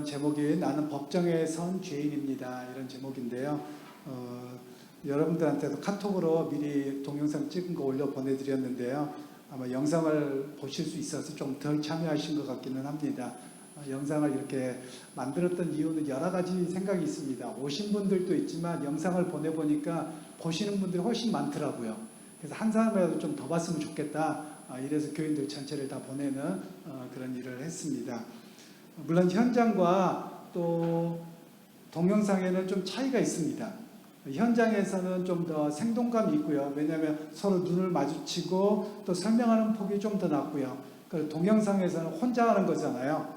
이번 제목이 나는 법정에 선 죄인입니다. 이런 제목인데요. 여러분들한테도 카톡으로 미리 동영상 찍은 거 올려 보내드렸는데요. 아마 영상을 보실 수 있어서 좀 덜 참여하신 것 같기는 합니다. 영상을 이렇게 만들었던 이유는 여러 가지 생각이 있습니다. 오신 분들도 있지만 영상을 보내보니까 보시는 분들이 훨씬 많더라고요. 그래서 한 사람이라도 좀 더 봤으면 좋겠다. 이래서 교인들 전체를 다 보내는 그런 일을 했습니다. 물론 현장과 또 동영상에는 좀 차이가 있습니다. 현장에서는 좀 더 생동감이 있고요. 왜냐하면 서로 눈을 마주치고 또 설명하는 폭이 좀 더 낮고요. 그리고 동영상에서는 혼자 하는 거잖아요.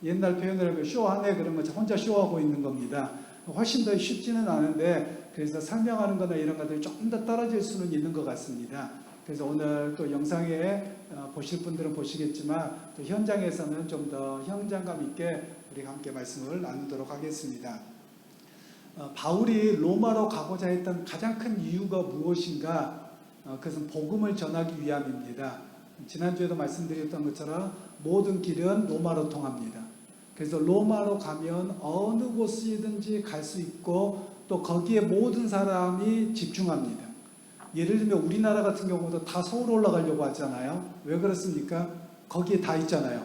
옛날 표현으로 하면 쇼하네 그런 것처럼 혼자 쇼하고 있는 겁니다. 훨씬 더 쉽지는 않은데 그래서 설명하는 거나 이런 것들이 조금 더 떨어질 수는 있는 것 같습니다. 그래서 오늘 또 영상에 보실 분들은 보시겠지만 또 현장에서는 좀 더 현장감 있게 우리가 함께 말씀을 나누도록 하겠습니다. 바울이 로마로 가고자 했던 가장 큰 이유가 무엇인가? 그것은 복음을 전하기 위함입니다. 지난주에도 말씀드렸던 것처럼 모든 길은 로마로 통합니다. 그래서 로마로 가면 어느 곳이든지 갈 수 있고 또 거기에 모든 사람이 집중합니다. 예를 들면 우리나라 같은 경우도 다 서울 올라가려고 하잖아요. 왜 그렇습니까? 거기에 다 있잖아요.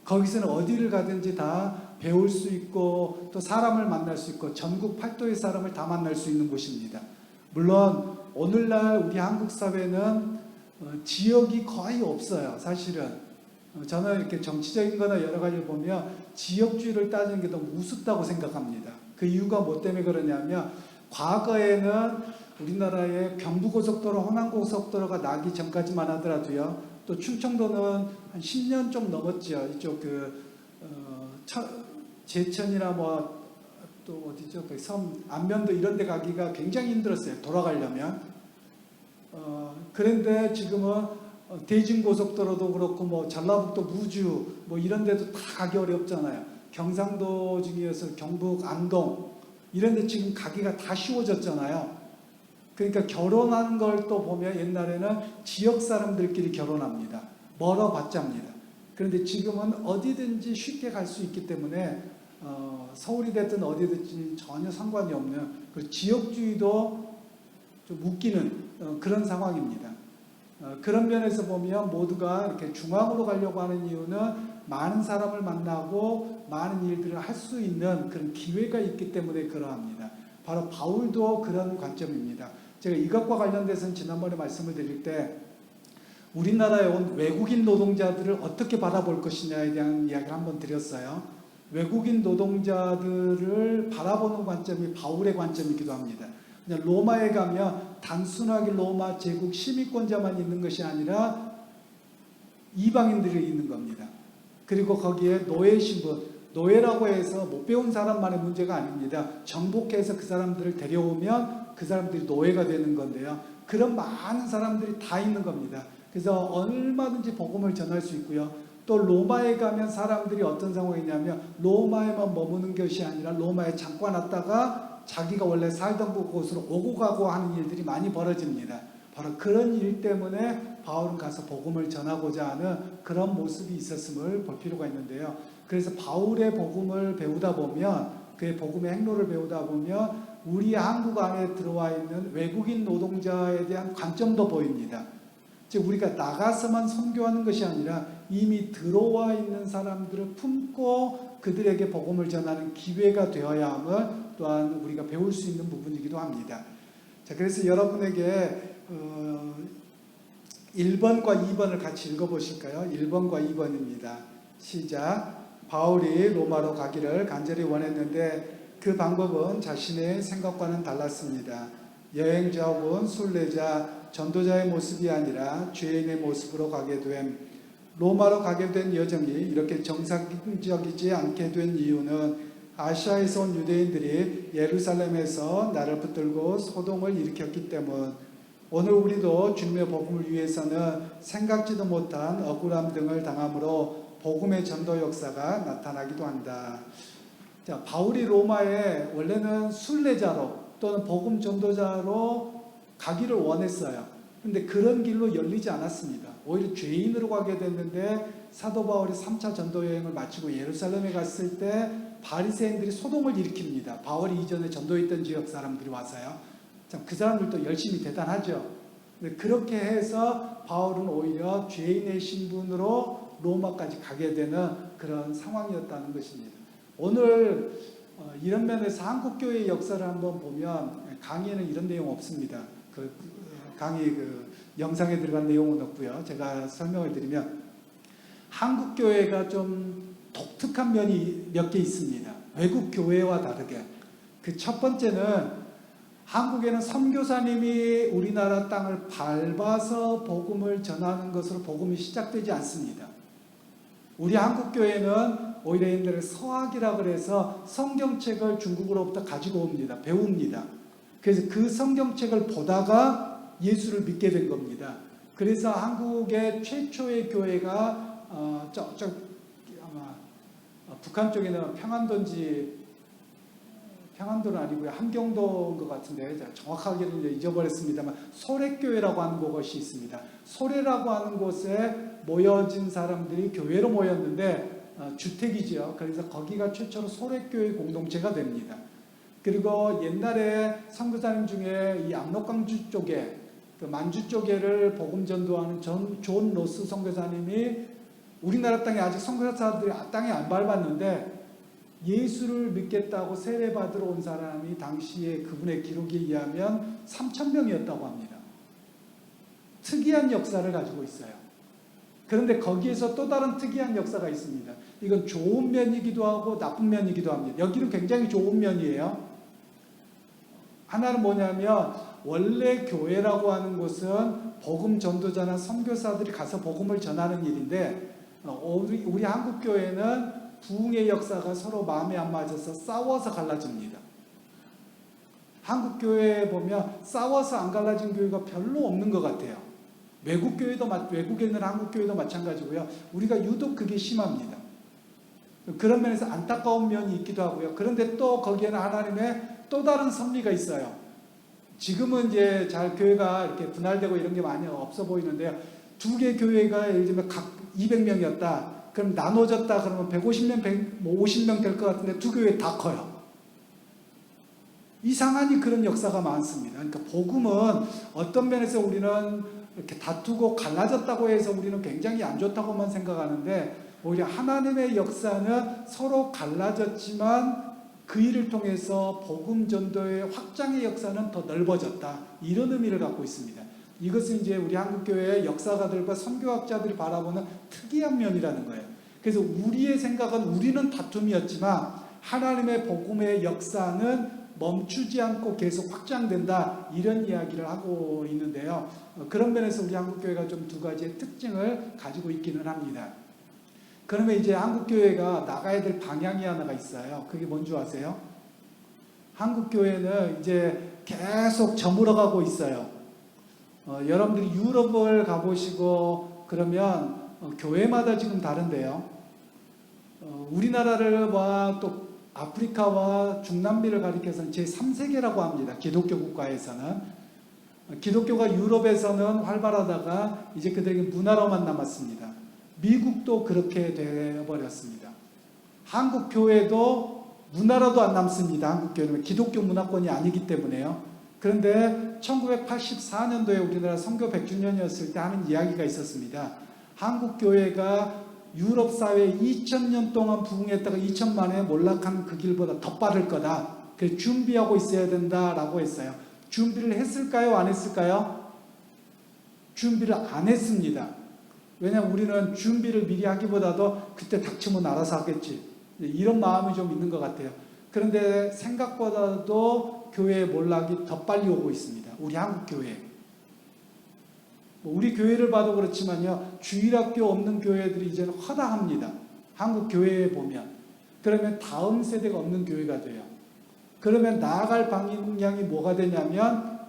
거기서는 어디를 가든지 다 배울 수 있고 또 사람을 만날 수 있고 전국 팔도의 사람을 다 만날 수 있는 곳입니다. 물론 오늘날 우리 한국 사회는 지역이 거의 없어요. 사실은 저는 이렇게 정치적인 거나 여러 가지를 보면 지역주의를 따지는 게 너무 우습다고 생각합니다. 그 이유가 뭐 때문에 그러냐면 과거에는 우리나라의 경부고속도로, 호남고속도로가 나기 전까지만 하더라도요. 또 충청도는 한 10년 좀 넘었죠. 이쪽 제천이나 뭐 또 어디죠? 그 섬 안면도 이런 데 가기가 굉장히 힘들었어요. 돌아가려면. 그런데 지금은 대진고속도로도 그렇고 뭐 전라북도 무주 뭐 이런 데도 다 가기 어렵잖아요. 경상도 중에서 경북 안동 이런 데 지금 가기가 다 쉬워졌잖아요. 그러니까 결혼하는 걸 또 보면 옛날에는 지역 사람들끼리 결혼합니다. 멀어봤자입니다. 그런데 지금은 어디든지 쉽게 갈 수 있기 때문에 서울이 됐든 어디든지 전혀 상관이 없는 그 지역주의도 좀 웃기는 그런 상황입니다. 그런 면에서 보면 모두가 이렇게 중앙으로 가려고 하는 이유는 많은 사람을 만나고 많은 일들을 할 수 있는 그런 기회가 있기 때문에 그러합니다. 바로 바울도 그런 관점입니다. 제가 이것과 관련돼서는 지난번에 말씀을 드릴 때 우리나라에 온 외국인 노동자들을 어떻게 바라볼 것이냐에 대한 이야기를 한번 드렸어요. 외국인 노동자들을 바라보는 관점이 바울의 관점이기도 합니다. 그냥 로마에 가면 단순하게 로마 제국 시민권자만 있는 것이 아니라 이방인들이 있는 겁니다. 그리고 거기에 노예 신분, 노예라고 해서 못 배운 사람만의 문제가 아닙니다. 정복해서 그 사람들을 데려오면 그 사람들이 노예가 되는 건데요. 그런 많은 사람들이 다 있는 겁니다. 그래서 얼마든지 복음을 전할 수 있고요. 또 로마에 가면 사람들이 어떤 상황이냐면 로마에만 머무는 것이 아니라 로마에 잠깐 왔다가 자기가 원래 살던 곳으로 오고 가고 하는 일들이 많이 벌어집니다. 바로 그런 일 때문에 바울은 가서 복음을 전하고자 하는 그런 모습이 있었음을 볼 필요가 있는데요. 그래서 바울의 복음을 배우다 보면 그의 복음의 행로를 배우다 보면 우리 한국 안에 들어와 있는 외국인 노동자에 대한 관점도 보입니다. 즉 우리가 나가서만 선교하는 것이 아니라 이미 들어와 있는 사람들을 품고 그들에게 복음을 전하는 기회가 되어야 함을 또한 우리가 배울 수 있는 부분이기도 합니다. 자, 그래서 여러분에게 1번과 2번을 같이 읽어보실까요? 1번과 2번입니다. 시작. 바울이 로마로 가기를 간절히 원했는데 그 방법은 자신의 생각과는 달랐습니다. 여행자혹은 순례자, 전도자의 모습이 아니라 죄인의 모습으로 가게 됨. 로마로 가게 된 여정이 이렇게 정상적이지 않게 된 이유는 아시아에서 온 유대인들이 예루살렘에서 나를 붙들고 소동을 일으켰기 때문. 오늘 우리도 주님의 복음을 위해서는 생각지도 못한 억울함 등을 당함으로 복음의 전도 역사가 나타나기도 한다. 자, 바울이 로마에 원래는 순례자로 또는 복음 전도자로 가기를 원했어요. 그런데 그런 길로 열리지 않았습니다. 오히려 죄인으로 가게 됐는데 사도 바울이 3차 전도 여행을 마치고 예루살렘에 갔을 때 바리새인들이 소동을 일으킵니다. 바울이 이전에 전도했던 지역 사람들이 와서요. 참 그 사람들도 열심히 대단하죠. 그렇게 해서 바울은 오히려 죄인의 신분으로 로마까지 가게 되는 그런 상황이었다는 것입니다. 오늘 이런 면에서 한국교회의 역사를 한번 보면 강의에는 이런 내용 없습니다. 강의 영상에 들어간 내용은 없고요. 제가 설명을 드리면 한국교회가 좀 독특한 면이 몇 개 있습니다. 외국 교회와 다르게. 그 첫 번째는 한국에는 선교사님이 우리나라 땅을 밟아서 복음을 전하는 것으로 복음이 시작되지 않습니다. 우리 한국교회는 오히려 옛날에 서학이라 그래서 성경책을 중국으로부터 가지고 옵니다. 배웁니다. 그래서 그 성경책을 보다가 예수를 믿게 된 겁니다. 그래서 한국의 최초의 교회가 아마 북한 쪽에는 평안도는 아니고요. 함경도인 것 같은데 정확하게는 이제 잊어버렸습니다만 소래교회라고 하는 곳이 있습니다. 소래라고 하는 곳에 모여진 사람들이 교회로 모였는데 주택이죠. 그래서 거기가 최초로 소래교회 공동체가 됩니다. 그리고 옛날에 선교사님 중에 이 압록강주 쪽에 그 만주 쪽에를 복음 전도하는 존 로스 선교사님이 우리나라 땅에 아직 선교사들이 땅에 안 밟았는데 예수를 믿겠다고 세례받으러 온 사람이 당시에 그분의 기록에 의하면 3,000명이었다고 합니다. 특이한 역사를 가지고 있어요. 그런데 거기에서 또 다른 특이한 역사가 있습니다. 이건 좋은 면이기도 하고 나쁜 면이기도 합니다. 여기는 굉장히 좋은 면이에요. 하나는 뭐냐면 원래 교회라고 하는 곳은 복음 전도자나 선교사들이 가서 복음을 전하는 일인데 우리 한국 교회는 부흥의 역사가 서로 마음에 안 맞아서 싸워서 갈라집니다. 한국 교회에 보면 싸워서 안 갈라진 교회가 별로 없는 것 같아요. 외국에 있는 한국 교회도 마찬가지고요. 우리가 유독 그게 심합니다. 그런 면에서 안타까운 면이 있기도 하고요. 그런데 또 거기에는 하나님의 또 다른 섭리가 있어요. 지금은 이제 잘 교회가 이렇게 분할되고 이런 게 많이 없어 보이는데요. 두 개 교회가 예를 들면 각 200명이었다. 그럼 나눠졌다 그러면 150명, 50명 될 것 같은데 두 교회 다 커요. 이상하니 그런 역사가 많습니다. 그러니까 복음은 어떤 면에서 우리는 이렇게 다투고 갈라졌다고 해서 우리는 굉장히 안 좋다고만 생각하는데 오히려 하나님의 역사는 서로 갈라졌지만 그 일을 통해서 복음 전도의 확장의 역사는 더 넓어졌다. 이런 의미를 갖고 있습니다. 이것은 이제 우리 한국교회의 역사가들과 선교학자들이 바라보는 특이한 면이라는 거예요. 그래서 우리의 생각은 우리는 다툼이었지만 하나님의 복음의 역사는 멈추지 않고 계속 확장된다. 이런 이야기를 하고 있는데요. 그런 면에서 우리 한국교회가 좀 두 가지의 특징을 가지고 있기는 합니다. 그러면 이제 한국교회가 나가야 될 방향이 하나가 있어요. 그게 뭔지 아세요? 한국교회는 이제 계속 저물어가고 있어요. 여러분들이 유럽을 가보시고 그러면 교회마다 지금 다른데요. 우리나라와 또 아프리카와 중남미를 가리켜서는 제3세계라고 합니다. 기독교 국가에서는. 기독교가 유럽에서는 활발하다가 이제 그들에게 문화로만 남았습니다. 미국도 그렇게 되어버렸습니다. 한국 교회도 문화로도 안 남습니다. 한국 교회는 기독교 문화권이 아니기 때문에요. 그런데 1984년도에 우리나라 선교 100주년이었을 때 하는 이야기가 있었습니다. 한국 교회가 유럽 사회에 2000년 동안 부흥했다가 2000만에 몰락한 그 길보다 더 빠를 거다. 그래서 준비하고 있어야 된다라고 했어요. 준비를 했을까요? 안 했을까요? 준비를 안 했습니다. 왜냐하면 우리는 준비를 미리 하기보다도 그때 닥치면 알아서 하겠지. 이런 마음이 좀 있는 것 같아요. 그런데 생각보다도 교회의 몰락이 더 빨리 오고 있습니다. 우리 한국 교회. 우리 교회를 봐도 그렇지만요. 주일학교 없는 교회들이 이제는 허다합니다. 한국 교회에 보면. 그러면 다음 세대가 없는 교회가 돼요. 그러면 나아갈 방향이 뭐가 되냐면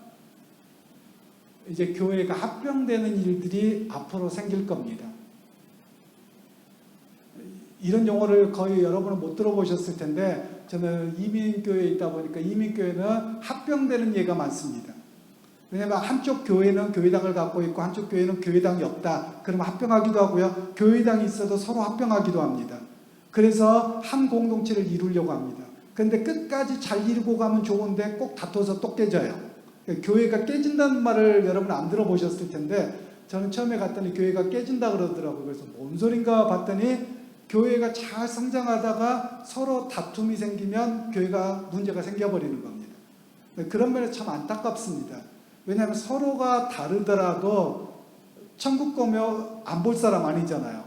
이제 교회가 합병되는 일들이 앞으로 생길 겁니다. 이런 용어를 거의 여러분은 못 들어보셨을 텐데 저는 이민교회에 있다 보니까 이민교회는 합병되는 예가 많습니다. 왜냐하면 한쪽 교회는 교회당을 갖고 있고 한쪽 교회는 교회당이 없다. 그러면 합병하기도 하고요. 교회당이 있어도 서로 합병하기도 합니다. 그래서 한 공동체를 이루려고 합니다. 그런데 끝까지 잘 이루고 가면 좋은데 꼭 다퉈서 또 깨져요. 교회가 깨진다는 말을 여러분 안 들어보셨을 텐데 저는 처음에 갔더니 교회가 깨진다 그러더라고요. 그래서 뭔 소린가 봤더니 교회가 잘 성장하다가 서로 다툼이 생기면 교회가 문제가 생겨버리는 겁니다. 그런 면에서 참 안타깝습니다. 왜냐하면 서로가 다르더라도 천국 가면 안 볼 사람 아니잖아요.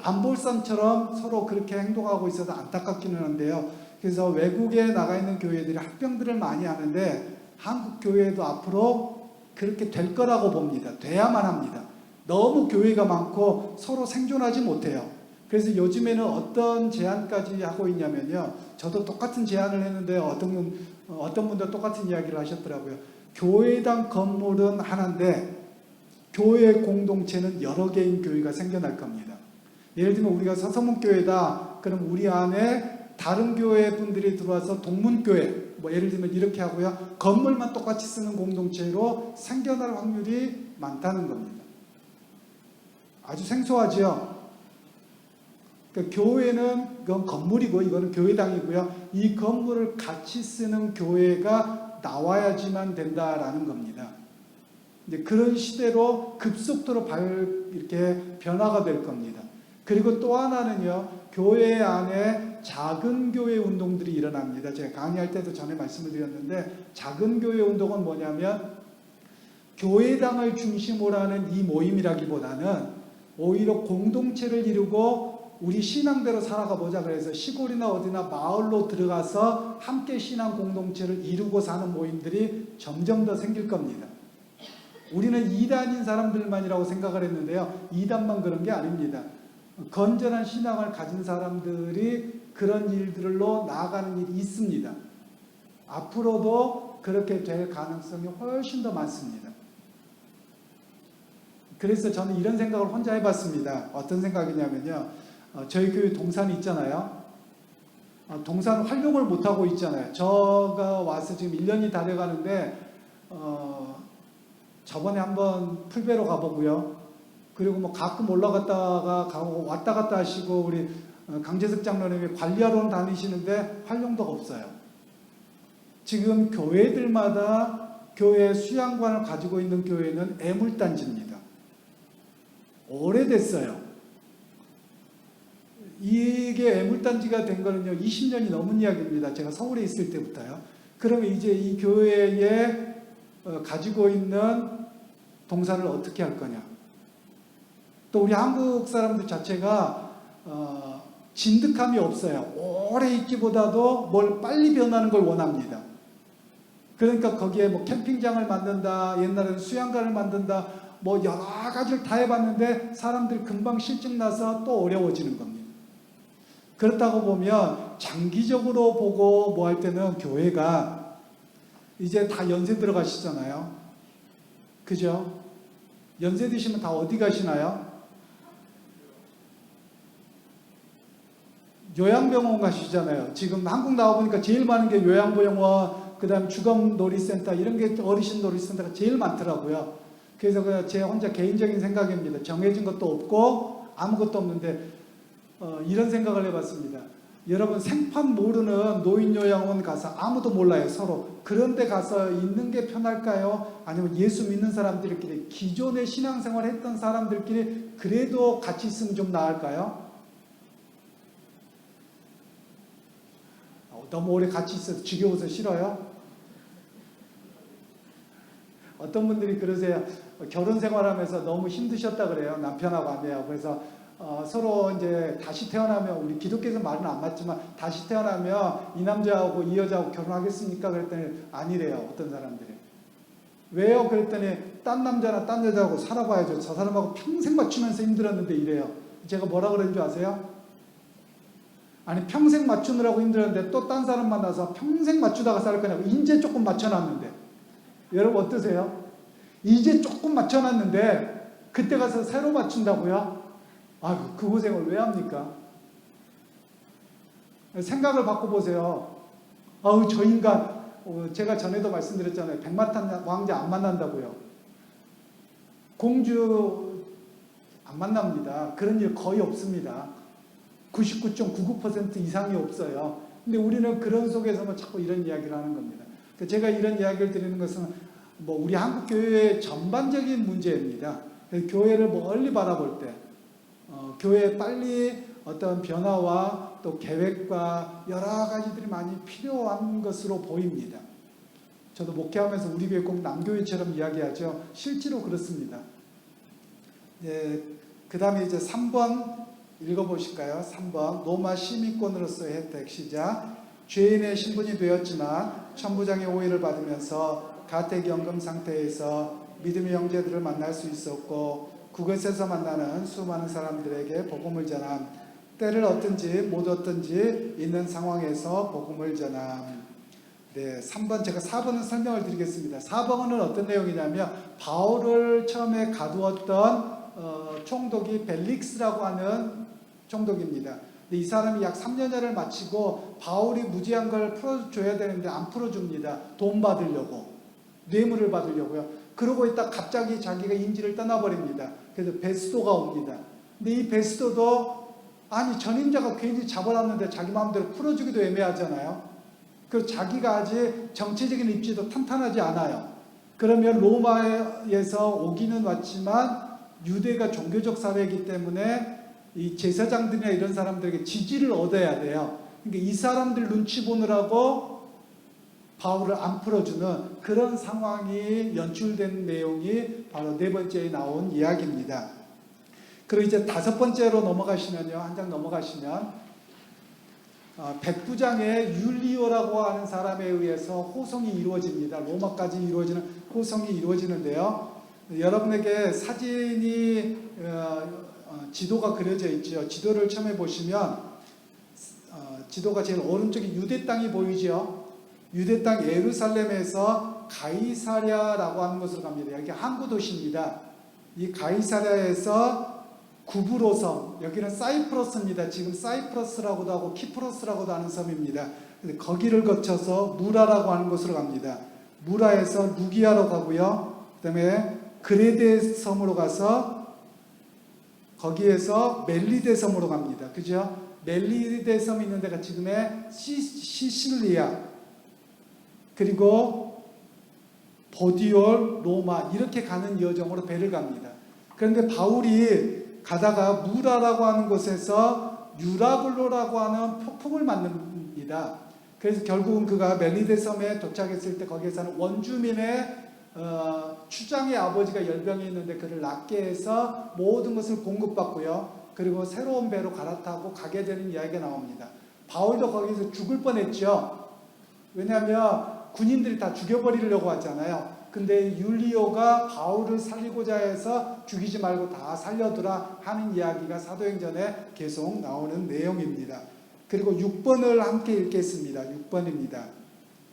안 볼 사람처럼 서로 그렇게 행동하고 있어서 안타깝기는 한데요. 그래서 외국에 나가 있는 교회들이 합병들을 많이 하는데 한국 교회도 앞으로 그렇게 될 거라고 봅니다. 돼야만 합니다. 너무 교회가 많고 서로 생존하지 못해요. 그래서 요즘에는 어떤 제안까지 하고 있냐면요. 저도 똑같은 제안을 했는데 어떤 분도 똑같은 이야기를 하셨더라고요. 교회당 건물은 하나인데 교회 공동체는 여러 개인 교회가 생겨날 겁니다. 예를 들면 우리가 서서문교회다. 그럼 우리 안에 다른 교회 분들이 들어와서 동문교회, 뭐 예를 들면 이렇게 하고요. 건물만 똑같이 쓰는 공동체로 생겨날 확률이 많다는 겁니다. 아주 생소하죠? 그러니까 교회는 그건 건물이고 이거는 교회당이고요. 이 건물을 같이 쓰는 교회가 나와야지만 된다라는 겁니다. 이제 그런 시대로 급속도로 이렇게 변화가 될 겁니다. 그리고 또 하나는요, 교회 안에 작은 교회 운동들이 일어납니다. 제가 강의할 때도 전에 말씀을 드렸는데, 작은 교회 운동은 뭐냐면, 교회당을 중심으로 하는 이 모임이라기보다는 오히려 공동체를 이루고 우리 신앙대로 살아가 보자 그래서 시골이나 어디나 마을로 들어가서 함께 신앙 공동체를 이루고 사는 모임들이 점점 더 생길 겁니다. 우리는 이단인 사람들만이라고 생각을 했는데요. 이단만 그런 게 아닙니다. 건전한 신앙을 가진 사람들이 그런 일들로 나아가는 일이 있습니다. 앞으로도 그렇게 될 가능성이 훨씬 더 많습니다. 그래서 저는 이런 생각을 혼자 해봤습니다. 어떤 생각이냐면요. 저희 교회 동산이 있잖아요. 동산 활용을 못하고 있잖아요. 저가 와서 지금 1년이 다 돼가는데 저번에 한번 풀베러 가보고요. 그리고 뭐 가끔 올라갔다가 가고 왔다 갔다 하시고 우리 강재석 장로님이 관리하러 다니시는데 활용도가 없어요. 지금 교회들마다 교회 수양관을 가지고 있는 교회는 애물단지입니다. 오래됐어요. 이게 애물단지가 된 거는요 20년이 넘은 이야기입니다. 제가 서울에 있을 때부터요. 그러면 이제 이 교회에 가지고 있는 동산을 어떻게 할 거냐. 또 우리 한국 사람들 자체가 진득함이 없어요. 오래 있기보다도 뭘 빨리 변하는 걸 원합니다. 그러니까 거기에 뭐 캠핑장을 만든다, 옛날에는 수양관을 만든다, 뭐 여러 가지를 다 해봤는데 사람들이 금방 실증나서 또 어려워지는 겁니다. 그렇다고 보면 장기적으로 보고 뭐 할 때는 교회가 이제 다 연세 들어가시잖아요. 그죠? 연세 드시면 다 어디 가시나요? 요양병원 가시잖아요. 지금 한국 나와보니까 제일 많은 게 요양병원, 그 다음 주검놀이센터 이런 게 어르신 놀이센터가 제일 많더라고요. 그래서 제 혼자 개인적인 생각입니다. 정해진 것도 없고 아무것도 없는데 이런 생각을 해봤습니다. 여러분 생판 모르는 노인요양원 가서 아무도 몰라요. 서로. 그런데 가서 있는 게 편할까요? 아니면 예수 믿는 사람들끼리 기존에 신앙생활 했던 사람들끼리 그래도 같이 있으면 좀 나을까요? 너무 오래 같이 있어서 지겨워서 싫어요? 어떤 분들이 그러세요. 결혼 생활하면서 너무 힘드셨다 그래요. 남편하고 아내하고. 그래서 서로 이제 다시 태어나면, 우리 기독교에서 말은 안 맞지만 다시 태어나면 이 남자하고 이 여자하고 결혼하겠습니까? 그랬더니 아니래요. 어떤 사람들이. 왜요? 그랬더니 딴 남자나 딴 여자하고 살아봐야죠. 저 사람하고 평생 맞추면서 힘들었는데 이래요. 제가 뭐라 그랬는 줄 아세요? 아니 평생 맞추느라고 힘들었는데 또 딴 사람 만나서 평생 맞추다가 살 거냐고. 이제 조금 맞춰놨는데. 여러분 어떠세요? 이제 조금 맞춰놨는데 그때 가서 새로 맞춘다고요? 아유, 그 고생을 왜 합니까? 생각을 바꿔보세요. 아우, 저 인간, 제가 전에도 말씀드렸잖아요. 백마탄 왕자 안 만난다고요. 공주 안 만납니다. 그런 일 거의 없습니다. 99.99% 이상이 없어요. 근데 우리는 그런 속에서만 자꾸 이런 이야기를 하는 겁니다. 제가 이런 이야기를 드리는 것은 뭐 우리 한국 교회의 전반적인 문제입니다. 교회를 멀리 바라볼 때, 교회에 빨리 어떤 변화와 또 계획과 여러 가지들이 많이 필요한 것으로 보입니다. 저도 목회하면서 우리 교회 꼭 남교회처럼 이야기하죠. 실제로 그렇습니다. 그 다음에 이제 3번 읽어보실까요? 3번 로마 시민권으로서의 혜택 시작. 죄인의 신분이 되었지만 천부장의 오해를 받으면서 가택연금 상태에서 믿음의 형제들을 만날 수 있었고 그곳에서 만나는 수많은 사람들에게 복음을 전함. 때를 얻든지 못 얻든지 있는 상황에서 복음을 전함. 네, 3번 제가 4번은 설명을 드리겠습니다. 4번은 어떤 내용이냐면 바울을 처음에 가두었던 총독이 벨릭스라고 하는 총독입니다. 이 사람이 약 3년여를 마치고 바울이 무지한 걸 풀어줘야 되는데 안 풀어줍니다. 돈 받으려고, 뇌물을 받으려고요. 그러고 있다 갑자기 자기가 인지를 떠나버립니다. 그래서 베스도가 옵니다. 근데 이 베스도도 아니 전임자가 괜히 잡아놨는데 자기 마음대로 풀어주기도 애매하잖아요. 그 자기가 아직 정치적인 입지도 탄탄하지 않아요. 그러면 로마에서 오기는 왔지만 유대가 종교적 사회이기 때문에 이 제사장들이나 이런 사람들에게 지지를 얻어야 돼요. 그러니까 이 사람들 눈치 보느라고 바울을 안 풀어주는 그런 상황이 연출된 내용이 바로 네 번째에 나온 이야기입니다. 그리고 이제 다섯 번째로 넘어가시면요. 한 장 넘어가시면 백부장의 율리오라고 하는 사람에 의해서 호송이 이루어집니다. 로마까지 이루어지는 호송이 이루어지는데요. 여러분에게 사진이 지도가 그려져 있죠. 지도를 처음에 보시면 지도가 제일 오른쪽에 유대 땅이 보이죠. 유대 땅 예루살렘에서 가이사랴라고 하는 곳으로 갑니다. 여기 항구 도시입니다. 이 가이사랴에서 구브로 섬, 여기는 사이프러스입니다. 지금 사이프러스라고도 하고 키프로스라고도 하는 섬입니다. 거기를 거쳐서 무라라고 하는 곳으로 갑니다. 무라에서 루기아로 가고요. 그 다음에 그레데 섬으로 가서 거기에서 멜리데 섬으로 갑니다. 그죠? 멜리데 섬이 있는 데가 지금의 시실리아, 그리고 보디올, 로마 이렇게 가는 여정으로 배를 갑니다. 그런데 바울이 가다가 무라라고 하는 곳에서 유라굴로라고 하는 폭풍을 맞습니다. 그래서 결국은 그가 멜리데 섬에 도착했을 때 거기에 사는 원주민의 추장의 아버지가 열병이 있는데 그를 낫게 해서 모든 것을 공급받고요. 그리고 새로운 배로 갈아타고 가게 되는 이야기가 나옵니다. 바울도 거기서 죽을 뻔했죠. 왜냐하면 군인들이 다 죽여버리려고 하잖아요. 근데 율리오가 바울을 살리고자 해서 죽이지 말고 다 살려두라 하는 이야기가 사도행전에 계속 나오는 내용입니다. 그리고 6번을 함께 읽겠습니다. 6번입니다.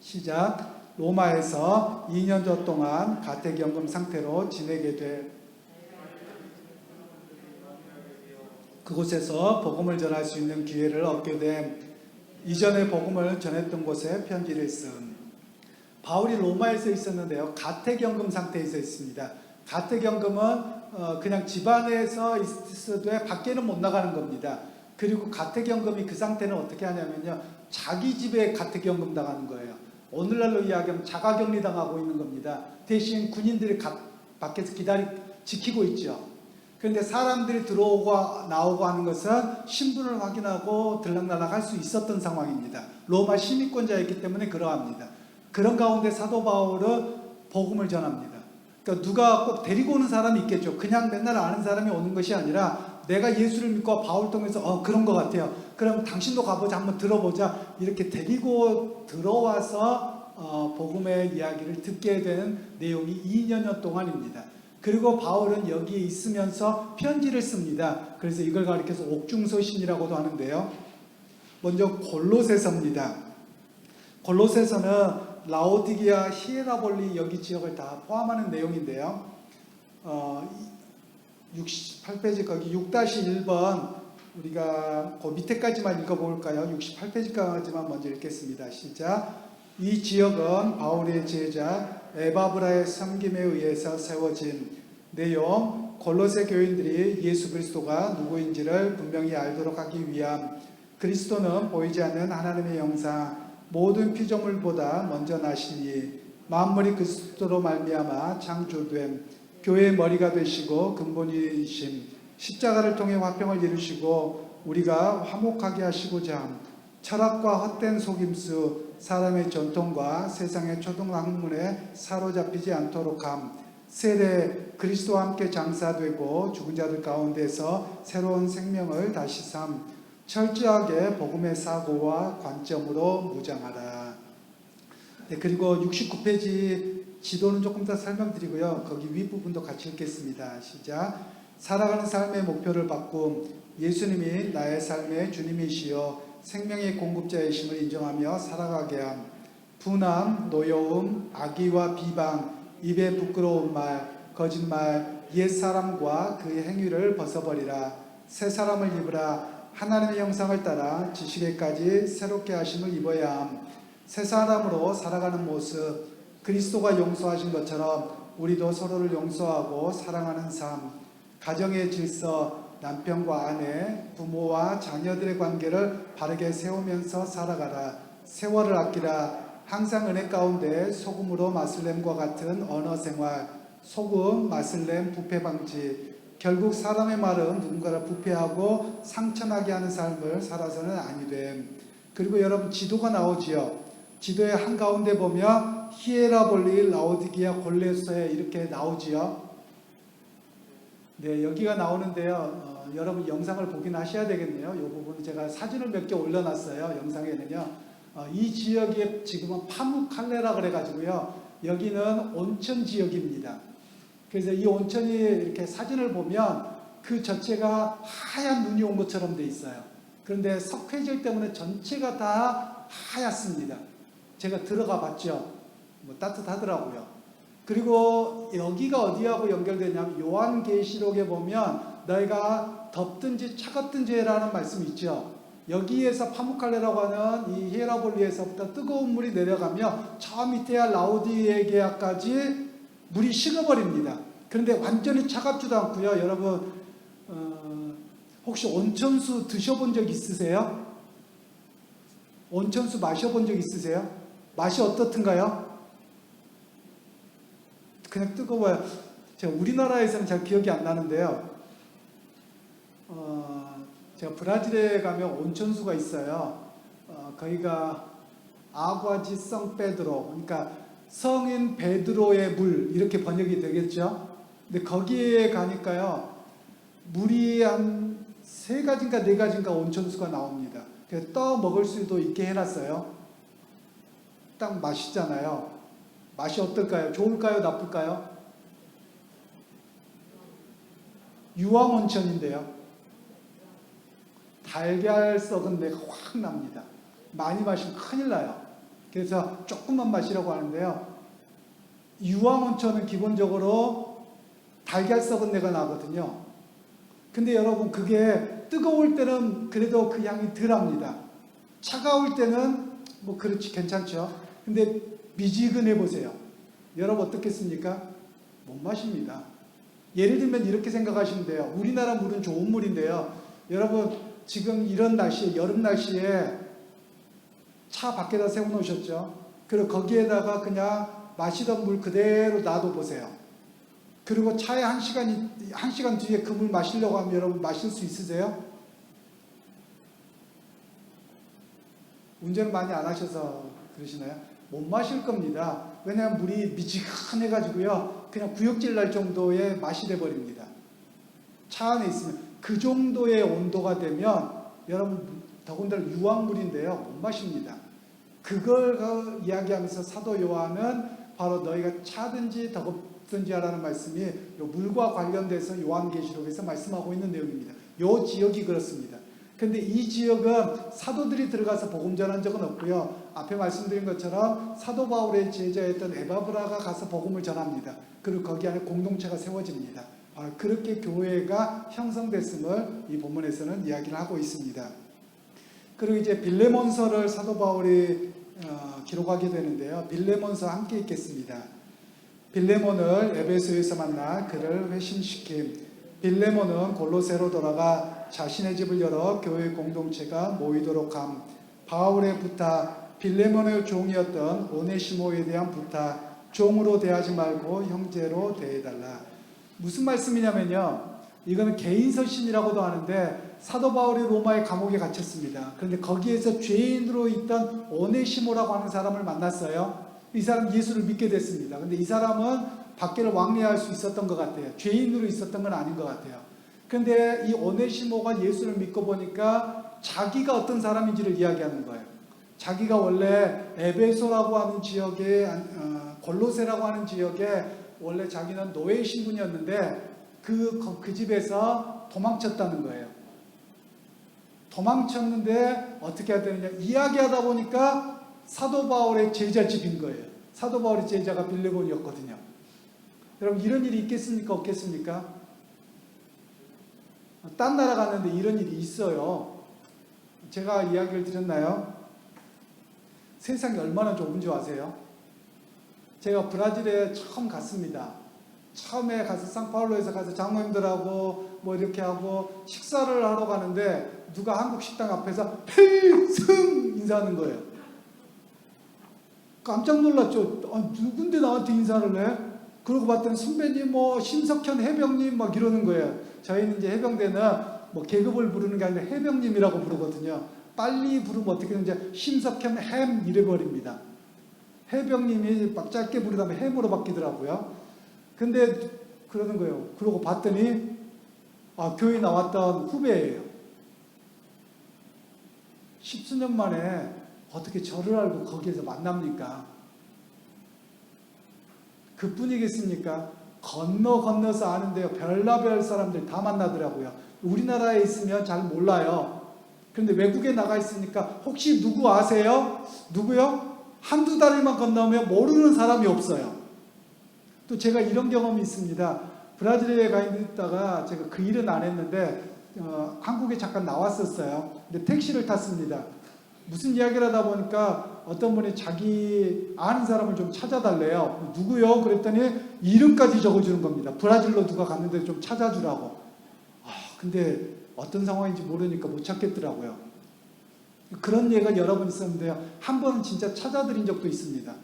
시작. 로마에서 2년여 동안 가택연금 상태로 지내게 돼 그곳에서 복음을 전할 수 있는 기회를 얻게 됨. 이전에 복음을 전했던 곳에 편지를 쓴. 바울이 로마에서 있었는데요. 가택연금 상태에 있습니다. 가택연금은 그냥 집안에서 있어도 밖에는 못 나가는 겁니다. 그리고 가택연금이 그 상태는 어떻게 하냐면요. 자기 집에 가택연금 당하는 거예요. 오늘날로 이야기하면 자가격리 당하고 있는 겁니다. 대신 군인들이 밖에서 지키고 있죠. 그런데 사람들이 들어오고 나오고 하는 것은 신분을 확인하고 들락날락 할 수 있었던 상황입니다. 로마 시민권자였기 때문에 그러합니다. 그런 가운데 사도 바울은 복음을 전합니다. 그러니까 누가 꼭 데리고 오는 사람이 있겠죠. 그냥 맨날 아는 사람이 오는 것이 아니라 내가 예수를 믿고 바울 통해서 그런 것 같아요. 그럼 당신도 가보자, 한번 들어보자. 이렇게 데리고 들어와서 복음의 이야기를 듣게 되는 내용이 2년여 동안입니다. 그리고 바울은 여기에 있으면서 편지를 씁니다. 그래서 이걸 가리켜서 옥중서신이라고도 하는데요. 먼저 골로새서입니다. 골로새서는 라오디게아, 히에라볼리 여기 지역을 다 포함하는 내용인데요. 68페이지 거기 6-1번 우리가 그 밑에까지만 읽어볼까요? 68페이지까지만 먼저 읽겠습니다. 시작. 이 지역은 바울의 제자 에바브라의 섬김에 의해서 세워진 내용, 골로새 교인들이 예수 그리스도가 누구인지를 분명히 알도록 하기 위함. 그리스도는 보이지 않는 하나님의 형상, 모든 피조물보다 먼저 나시니 만물이 그리스도로 말미암아 창조됨. 교회의 머리가 되시고 근본이심. 십자가를 통해 화평을 이루시고 우리가 화목하게 하시고자 함. 철학과 헛된 속임수, 사람의 전통과 세상의 초등학문에 사로잡히지 않도록 함. 세례, 그리스도와 함께 장사되고 죽은 자들 가운데서 새로운 생명을 다시 삼. 철저하게 복음의 사고와 관점으로 무장하라. 네, 그리고 69페이지 지도는 조금 더 설명드리고요. 거기 윗부분도 같이 읽겠습니다. 시작. 살아가는 삶의 목표를 바꿈. 예수님이 나의 삶의 주님이시여 생명의 공급자이심을 인정하며 살아가게 함. 분함, 노여움, 악의와 비방, 입에 부끄러운 말, 거짓말, 옛사람과 그의 행위를 벗어버리라. 새 사람을 입으라. 하나님의 형상을 따라 지식에까지 새롭게 하심을 입어야 함. 새 사람으로 살아가는 모습, 그리스도가 용서하신 것처럼 우리도 서로를 용서하고 사랑하는 삶, 가정의 질서, 남편과 아내, 부모와 자녀들의 관계를 바르게 세우면서 살아가라. 세월을 아끼라. 항상 은혜 가운데 소금으로 맛을 냄과 같은 언어 생활, 소금, 맛을 냄, 부패 방지. 결국 사람의 말은 누군가를 부패하고 상처나게 하는 삶을 살아서는 아니됨. 그리고 여러분 지도가 나오지요. 지도의 한가운데 보면 히에라볼리, 라오디게아, 골레소에 이렇게 나오지요. 네, 여기가 나오는데요. 여러분 영상을 보긴 하셔야 되겠네요. 이 부분 제가 사진을 몇 개 올려놨어요. 영상에는요. 이 지역이 지금은 파무칼레라 그래가지고요. 여기는 온천 지역입니다. 그래서 이 온천이 이렇게 사진을 보면 그 전체가 하얀 눈이 온 것처럼 돼 있어요. 그런데 석회질 때문에 전체가 다 하얗습니다. 제가 들어가 봤죠. 뭐 따뜻하더라고요. 그리고 여기가 어디하고 연결되냐면 요한계시록에 보면 너희가 덥든지 차갑든지 해라는 말씀이 있죠. 여기에서 파무칼레라고 하는 이 히에라볼리에서부터 뜨거운 물이 내려가며 저 밑에야 라오디게아까지 물이 식어버립니다. 그런데 완전히 차갑지도 않고요. 여러분 혹시 온천수 드셔본 적 있으세요? 온천수 마셔본 적 있으세요? 맛이 어떻든가요? 그냥 뜨거워요. 제가 우리나라에서는 잘 기억이 안 나는데요. 제가 브라질에 가면 온천수가 있어요. 거기가 아과지 성 베드로, 그러니까 성인 베드로의 물 이렇게 번역이 되겠죠. 근데 거기에 가니까요, 물이 한 3가지인가 4가지인가 온천수가 나옵니다. 그래서 떠 먹을 수도 있게 해놨어요. 딱 맛있잖아요. 맛이 어떨까요? 좋을까요? 나쁠까요? 유황온천인데요. 달걀 썩은 데가 확 납니다. 많이 마시면 큰일 나요. 그래서 조금만 마시라고 하는데요. 유황온천은 기본적으로 달걀 썩은 데가 나거든요. 근데 여러분 그게 뜨거울 때는 그래도 그 향이 덜합니다. 차가울 때는 뭐 그렇지 괜찮죠. 근데 미지근해 보세요. 여러분 어떻겠습니까? 못 마십니다. 예를 들면 이렇게 생각하시면 돼요. 우리나라 물은 좋은 물인데요. 여러분 지금 이런 날씨에, 여름 날씨에 차 밖에다 세워놓으셨죠? 그리고 거기에다가 그냥 마시던 물 그대로 놔둬보세요. 그리고 차에 1시간 뒤에 그 물 마시려고 하면 여러분 마실 수 있으세요? 운전을 많이 안 하셔서 그러시나요? 못 마실 겁니다. 왜냐하면 물이 미지근해가지고요. 그냥 구역질 날 정도의 맛이 돼버립니다. 차 안에 있으면. 그 정도의 온도가 되면 여러분 더군다나 유황물인데요. 못 마십니다. 그걸 이야기하면서 사도 요한은 바로 너희가 차든지 더덥든지 하라는 말씀이 요 물과 관련돼서 요한계시록에서 말씀하고 있는 내용입니다. 요 지역이 그렇습니다. 근데 이 지역은 사도들이 들어가서 복음 전한 적은 없고요. 앞에 말씀드린 것처럼 사도 바울의 제자였던 에바브라가 가서 복음을 전합니다. 그리고 거기 안에 공동체가 세워집니다. 그렇게 교회가 형성됐음을 이 본문에서는 이야기를 하고 있습니다. 그리고 이제 빌레몬서를 사도 바울이 기록하게 되는데요. 빌레몬서 함께 읽겠습니다. 빌레몬을 에베소에서 만나 그를 회심시킴. 빌레몬은 골로새로 돌아가 자신의 집을 열어 교회 공동체가 모이도록 함. 바울의 부탁, 빌레몬의 종이었던 오네시모에 대한 부탁, 종으로 대하지 말고 형제로 대해달라. 무슨 말씀이냐면요, 이거는 개인 서신이라고도 하는데 사도 바울이 로마의 감옥에 갇혔습니다. 그런데 거기에서 죄인으로 있던 오네시모라고 하는 사람을 만났어요. 이 사람 예수를 믿게 됐습니다. 근데 이 사람은 밖에를 왕래할 수 있었던 것 같아요. 죄인으로 있었던 건 아닌 것 같아요. 그런데 이 오네시모가 예수를 믿고 보니까 자기가 어떤 사람인지를 이야기하는 거예요. 자기가 원래 에베소라고 하는 지역에, 골로새라고 하는 지역에 원래 자기는 노예 신분이었는데 그 집에서 도망쳤다는 거예요. 도망쳤는데 어떻게 해야 되느냐, 이야기하다 보니까 사도 바울의 제자집인 거예요. 사도 바울의 제자가 빌레몬이었거든요. 여러분, 이런 일이 있겠습니까? 없겠습니까? 딴 나라 갔는데 이런 일이 있어요. 제가 이야기를 드렸나요? 세상이 얼마나 좋은 줄 아세요? 제가 브라질에 처음 갔습니다. 처음에 가서 상파울로에서 가서 장로님들하고 뭐 이렇게 하고 식사를 하러 가는데 누가 한국 식당 앞에서 필승 인사하는 거예요. 깜짝 놀랐죠. 누군데 나한테 인사를 해? 그러고 봤더니 선배님, 뭐 심석현 해병님 막 이러는 거예요. 저희는 이제 해병대는 뭐 계급을 부르는 게 아니라 해병님이라고 부르거든요. 빨리 부르면 어떻게 되는지 심석현 햄 이래버립니다. 해병님이 막 짧게 부르다면 햄으로 바뀌더라고요. 근데 그러는 거예요. 그러고 봤더니 교회 나왔던 후배예요. 10수년 만에 어떻게 저를 알고 거기에서 만납니까? 그뿐이겠습니까? 건너서 아는데요. 별나별 사람들 다 만나더라고요. 우리나라에 있으면 잘 몰라요. 그런데 외국에 나가 있으니까 혹시 누구 아세요? 누구요? 한두 다리만 건너면 모르는 사람이 없어요. 또 제가 이런 경험이 있습니다. 브라질에 가 있다가 제가 그 일은 안 했는데 한국에 잠깐 나왔었어요. 근데 택시를 탔습니다. 무슨 이야기를 하다 보니까 어떤 분이 자기 아는 사람을 좀 찾아달래요. 누구요? 그랬더니 이름까지 적어주는 겁니다. 브라질로 누가 갔는데 좀 찾아주라고. 근데 어떤 상황인지 모르니까 못 찾겠더라고요. 그런 예가 여러 번 있었는데요. 한 번은 진짜 찾아드린 적도 있습니다.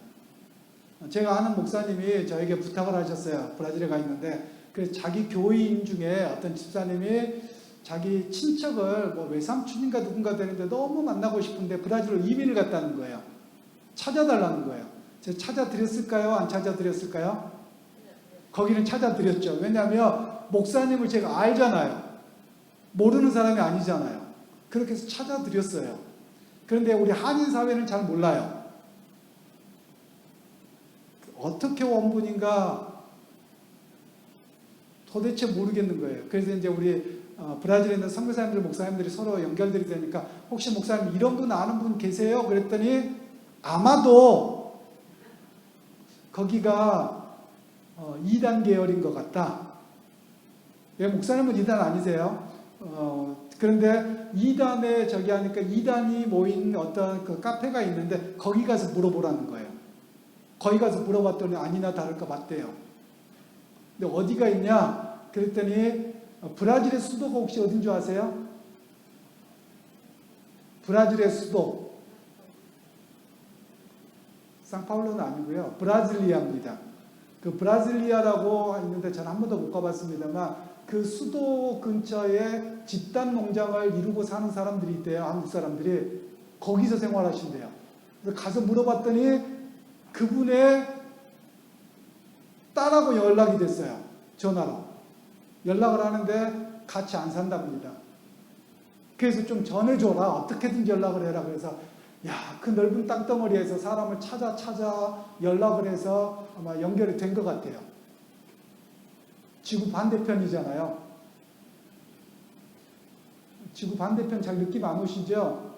제가 아는 목사님이 저에게 부탁을 하셨어요. 브라질에 가 있는데 그래서 자기 교인 중에 어떤 집사님이 자기 친척을 뭐 외삼촌인가 누군가 되는데 너무 만나고 싶은데 브라질로 이민을 갔다는 거예요. 찾아달라는 거예요. 제가 찾아드렸을까요? 안 찾아드렸을까요? 거기는 찾아드렸죠. 왜냐하면 목사님을 제가 알잖아요. 모르는 사람이 아니잖아요. 그렇게 해서 찾아드렸어요. 그런데 우리 한인 사회는 잘 몰라요. 어떻게 원분인가 도대체 모르겠는 거예요. 그래서 이제 우리 브라질에 있는 선교사님들, 목사님들이 서로 연결들이 되니까 혹시 목사님 이런 분 아는 분 계세요? 그랬더니 아마도 거기가 2단 계열인 것 같다. 왜 목사님은 2단 아니세요? 그런데 2단에 저기 하니까 2단이 모인 어떤 그 카페가 있는데 거기 가서 물어보라는 거예요. 거기 가서 물어봤더니 아니나 다를까 맞대요. 근데 어디가 있냐? 그랬더니 브라질의 수도가 혹시 어딘 줄 아세요? 브라질의 수도. 상파울로는 아니고요. 브라질리아입니다. 그 브라질리아라고 있는데 저는 한 번도 못 가봤습니다만 그 수도 근처에 집단 농장을 이루고 사는 사람들이 있대요. 한국 사람들이. 거기서 생활하신대요. 그래서 가서 물어봤더니 그분의 딸하고 연락이 됐어요. 전화로. 연락을 하는데 같이 안 산답니다. 그래서 좀 전해줘라. 어떻게든지 연락을 해라. 그래서 그 넓은 땅덩어리에서 사람을 찾아 연락을 해서 아마 연결이 된 것 같아요. 지구 반대편이잖아요. 지구 반대편 잘 느낌 안 오시죠?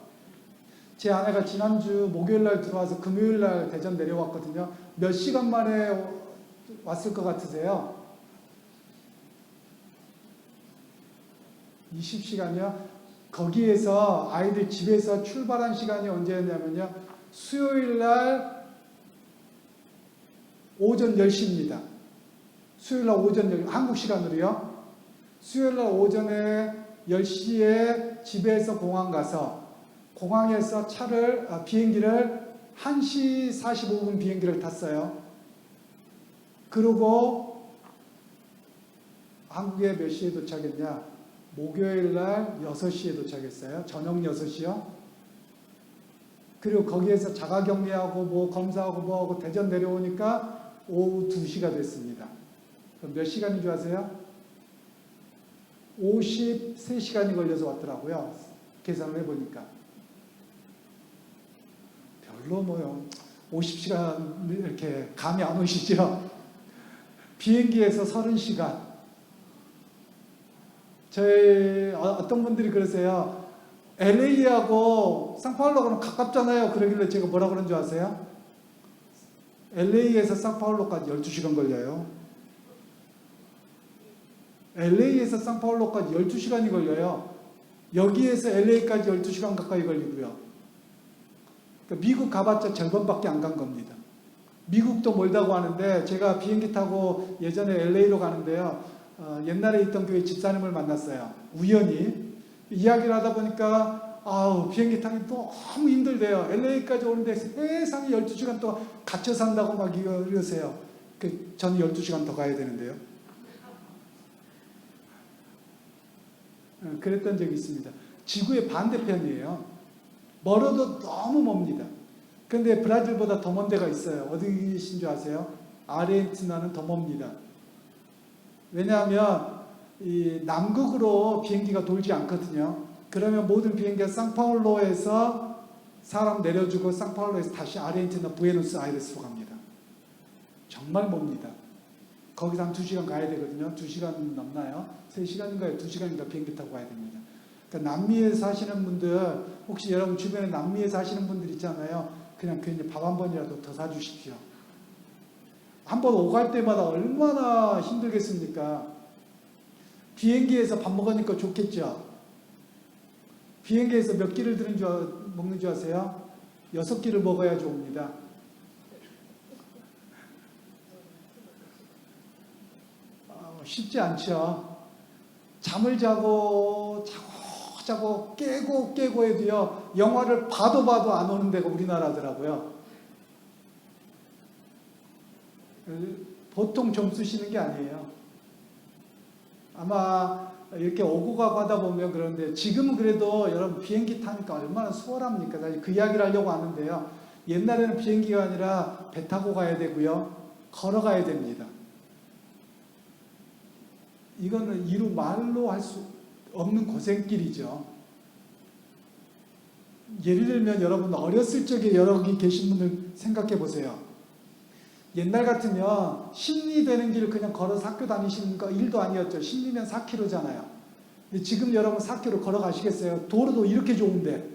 제 아내가 지난주 목요일날 들어와서 금요일날 대전 내려왔거든요. 몇 시간 만에 왔을 것 같으세요? 20시간이요? 거기에서 아이들 집에서 출발한 시간이 언제였냐면요. 수요일날 오전 10시입니다. 수요일날 오전 10시, 한국 시간으로요. 수요일날 오전에 10시에 집에서 공항 가서 공항에서 비행기를 1시 45분 비행기를 탔어요. 그리고 한국에 몇 시에 도착했냐? 목요일날 6시에 도착했어요. 저녁 6시요. 그리고 거기에서 자가격리하고 뭐 검사하고 뭐하고 대전 내려오니까 오후 2시가 됐습니다. 그럼 몇 시간인 줄 아세요? 53시간이 걸려서 왔더라고요. 계산을 해보니까. 별로 뭐요. 50시간 이렇게 감이 안 오시죠? 비행기에서 30시간. 저희 어떤 분들이 그러세요. LA하고 상파울로는 가깝잖아요. 그러길래 제가 뭐라 그런 줄 아세요? LA에서 상파울로까지 12시간 걸려요. LA에서 상파울로까지 12시간이 걸려요. 여기에서 LA까지 12시간 가까이 걸리고요. 그러니까 미국 가봤자 절반밖에 안 간 겁니다. 미국도 멀다고 하는데 제가 비행기 타고 예전에 LA로 가는데요. 옛날에 있던 교회 집사님을 만났어요. 우연히. 이야기를 하다 보니까 비행기 타기 너무 힘들대요. LA까지 오는데 세상에 12시간 동안 갇혀 산다고 막 이러세요. 저는 12시간 더 가야 되는데요. 그랬던 적이 있습니다. 지구의 반대편이에요. 멀어도 너무 멉니다. 그런데 브라질보다 더 먼 데가 있어요. 어디신 줄 아세요? 아르헨티나는 더 멉니다. 왜냐하면 이 남극으로 비행기가 돌지 않거든요. 그러면 모든 비행기가 상파울로에서 사람 내려주고 상파울로에서 다시 아르헨티나 부에노스아이레스로 갑니다. 정말 멉니다. 거기서 한 2시간 가야 되거든요. 2시간 넘나요? 3시간인가요? 2시간인가 비행기 타고 가야 됩니다. 그러니까 남미에 사시는 분들, 혹시 여러분 주변에 남미에 사시는 분들 있잖아요. 그냥 괜히 밥 한 번이라도 더 사주십시오. 한 번 오갈 때마다 얼마나 힘들겠습니까? 비행기에서 밥 먹으니까 좋겠죠? 비행기에서 몇 끼를 먹는 줄 아세요? 6끼를 먹어야 좋습니다. 쉽지 않죠. 잠을 자고 깨고 해도요. 영화를 봐도 안 오는 데가 우리나라더라고요. 보통 좀 쓰시는 게 아니에요. 아마 이렇게 오고 가고 하다 보면 그런데 지금은 그래도 여러분 비행기 타니까 얼마나 수월합니까? 사실 그 이야기를 하려고 하는데요. 옛날에는 비행기가 아니라 배 타고 가야 되고요. 걸어가야 됩니다. 이거는 이루 말로 할 수 없는 고생길이죠. 예를 들면 여러분 어렸을 적에 여기 계신 분들 생각해 보세요. 옛날 같으면 신리 되는 길 그냥 걸어서 학교 다니시는 거 일도 아니었죠. 신리면 4km잖아요. 근데 지금 여러분 4km 걸어가시겠어요? 도로도 이렇게 좋은데.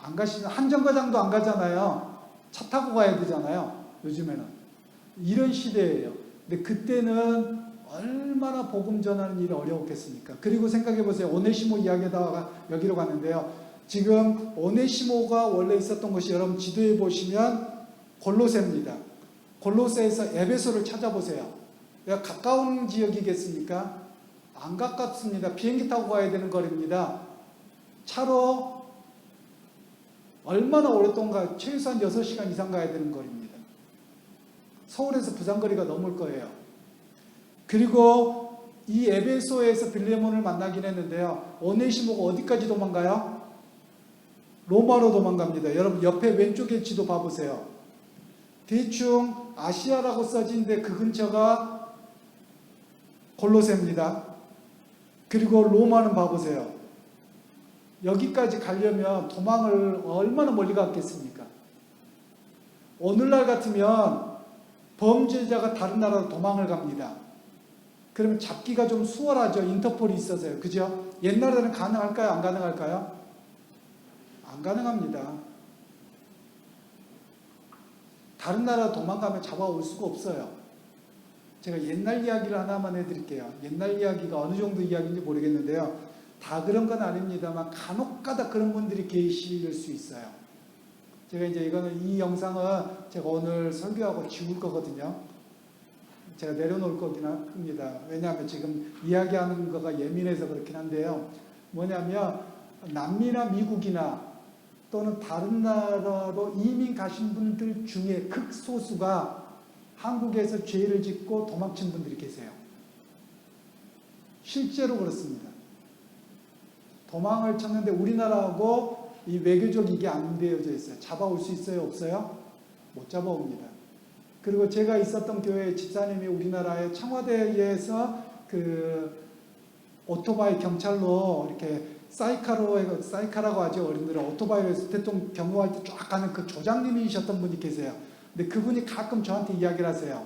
안 가시면 한정거장도 안 가잖아요. 차 타고 가야 되잖아요. 요즘에는. 이런 시대예요. 근데 그때는 얼마나 복음 전하는 일이 어려웠겠습니까? 그리고 생각해 보세요. 오네시모 이야기에다가 여기로 갔는데요. 지금 오네시모가 원래 있었던 곳이 여러분 지도에 보시면 골로새입니다. 골로새에서 에베소를 찾아보세요. 왜 가까운 지역이겠습니까? 안 가깝습니다. 비행기 타고 가야 되는 거리입니다. 차로 얼마나 오랫동안 최소한 6시간 이상 가야 되는 거리입니다. 서울에서 부산 거리가 넘을 거예요. 그리고 이 에베소에서 빌레몬을 만나긴 했는데요. 오네시모가 어디까지 도망가요? 로마로 도망갑니다. 여러분 옆에 왼쪽에 지도 봐보세요. 대충 아시아라고 써진데 그 근처가 골로새입니다. 그리고 로마는 봐보세요. 여기까지 가려면 도망을 얼마나 멀리 갔겠습니까? 오늘날 같으면 범죄자가 다른 나라로 도망을 갑니다. 그러면 잡기가 좀 수월하죠. 인터폴이 있어서요. 그죠? 옛날에는 가능할까요? 안 가능할까요? 안 가능합니다. 다른 나라 도망가면 잡아올 수가 없어요. 제가 옛날 이야기를 하나만 해드릴게요. 옛날 이야기가 어느 정도 이야기인지 모르겠는데요. 다 그런 건 아닙니다만 간혹가다 그런 분들이 계실 수 있어요. 제가 이제 이 영상은 제가 오늘 설교하고 지울 거거든요. 제가 내려놓을 거긴 합니다. 왜냐하면 지금 이야기하는 거가 예민해서 그렇긴 한데요. 뭐냐면 남미나 미국이나 또는 다른 나라로 이민 가신 분들 중에 극소수가 한국에서 죄를 짓고 도망친 분들이 계세요. 실제로 그렇습니다. 도망을 쳤는데 우리나라하고 이 외교적 이게 안 되어져 있어요. 잡아올 수 있어요? 없어요? 못 잡아옵니다. 그리고 제가 있었던 교회 집사님이 우리나라의 청와대에서 그 오토바이 경찰로 이렇게 사이카라고 하죠. 어른들은 오토바이에서 대통령 경호할 때 쫙 가는 그 조장님이셨던 분이 계세요. 근데 그분이 가끔 저한테 이야기를 하세요.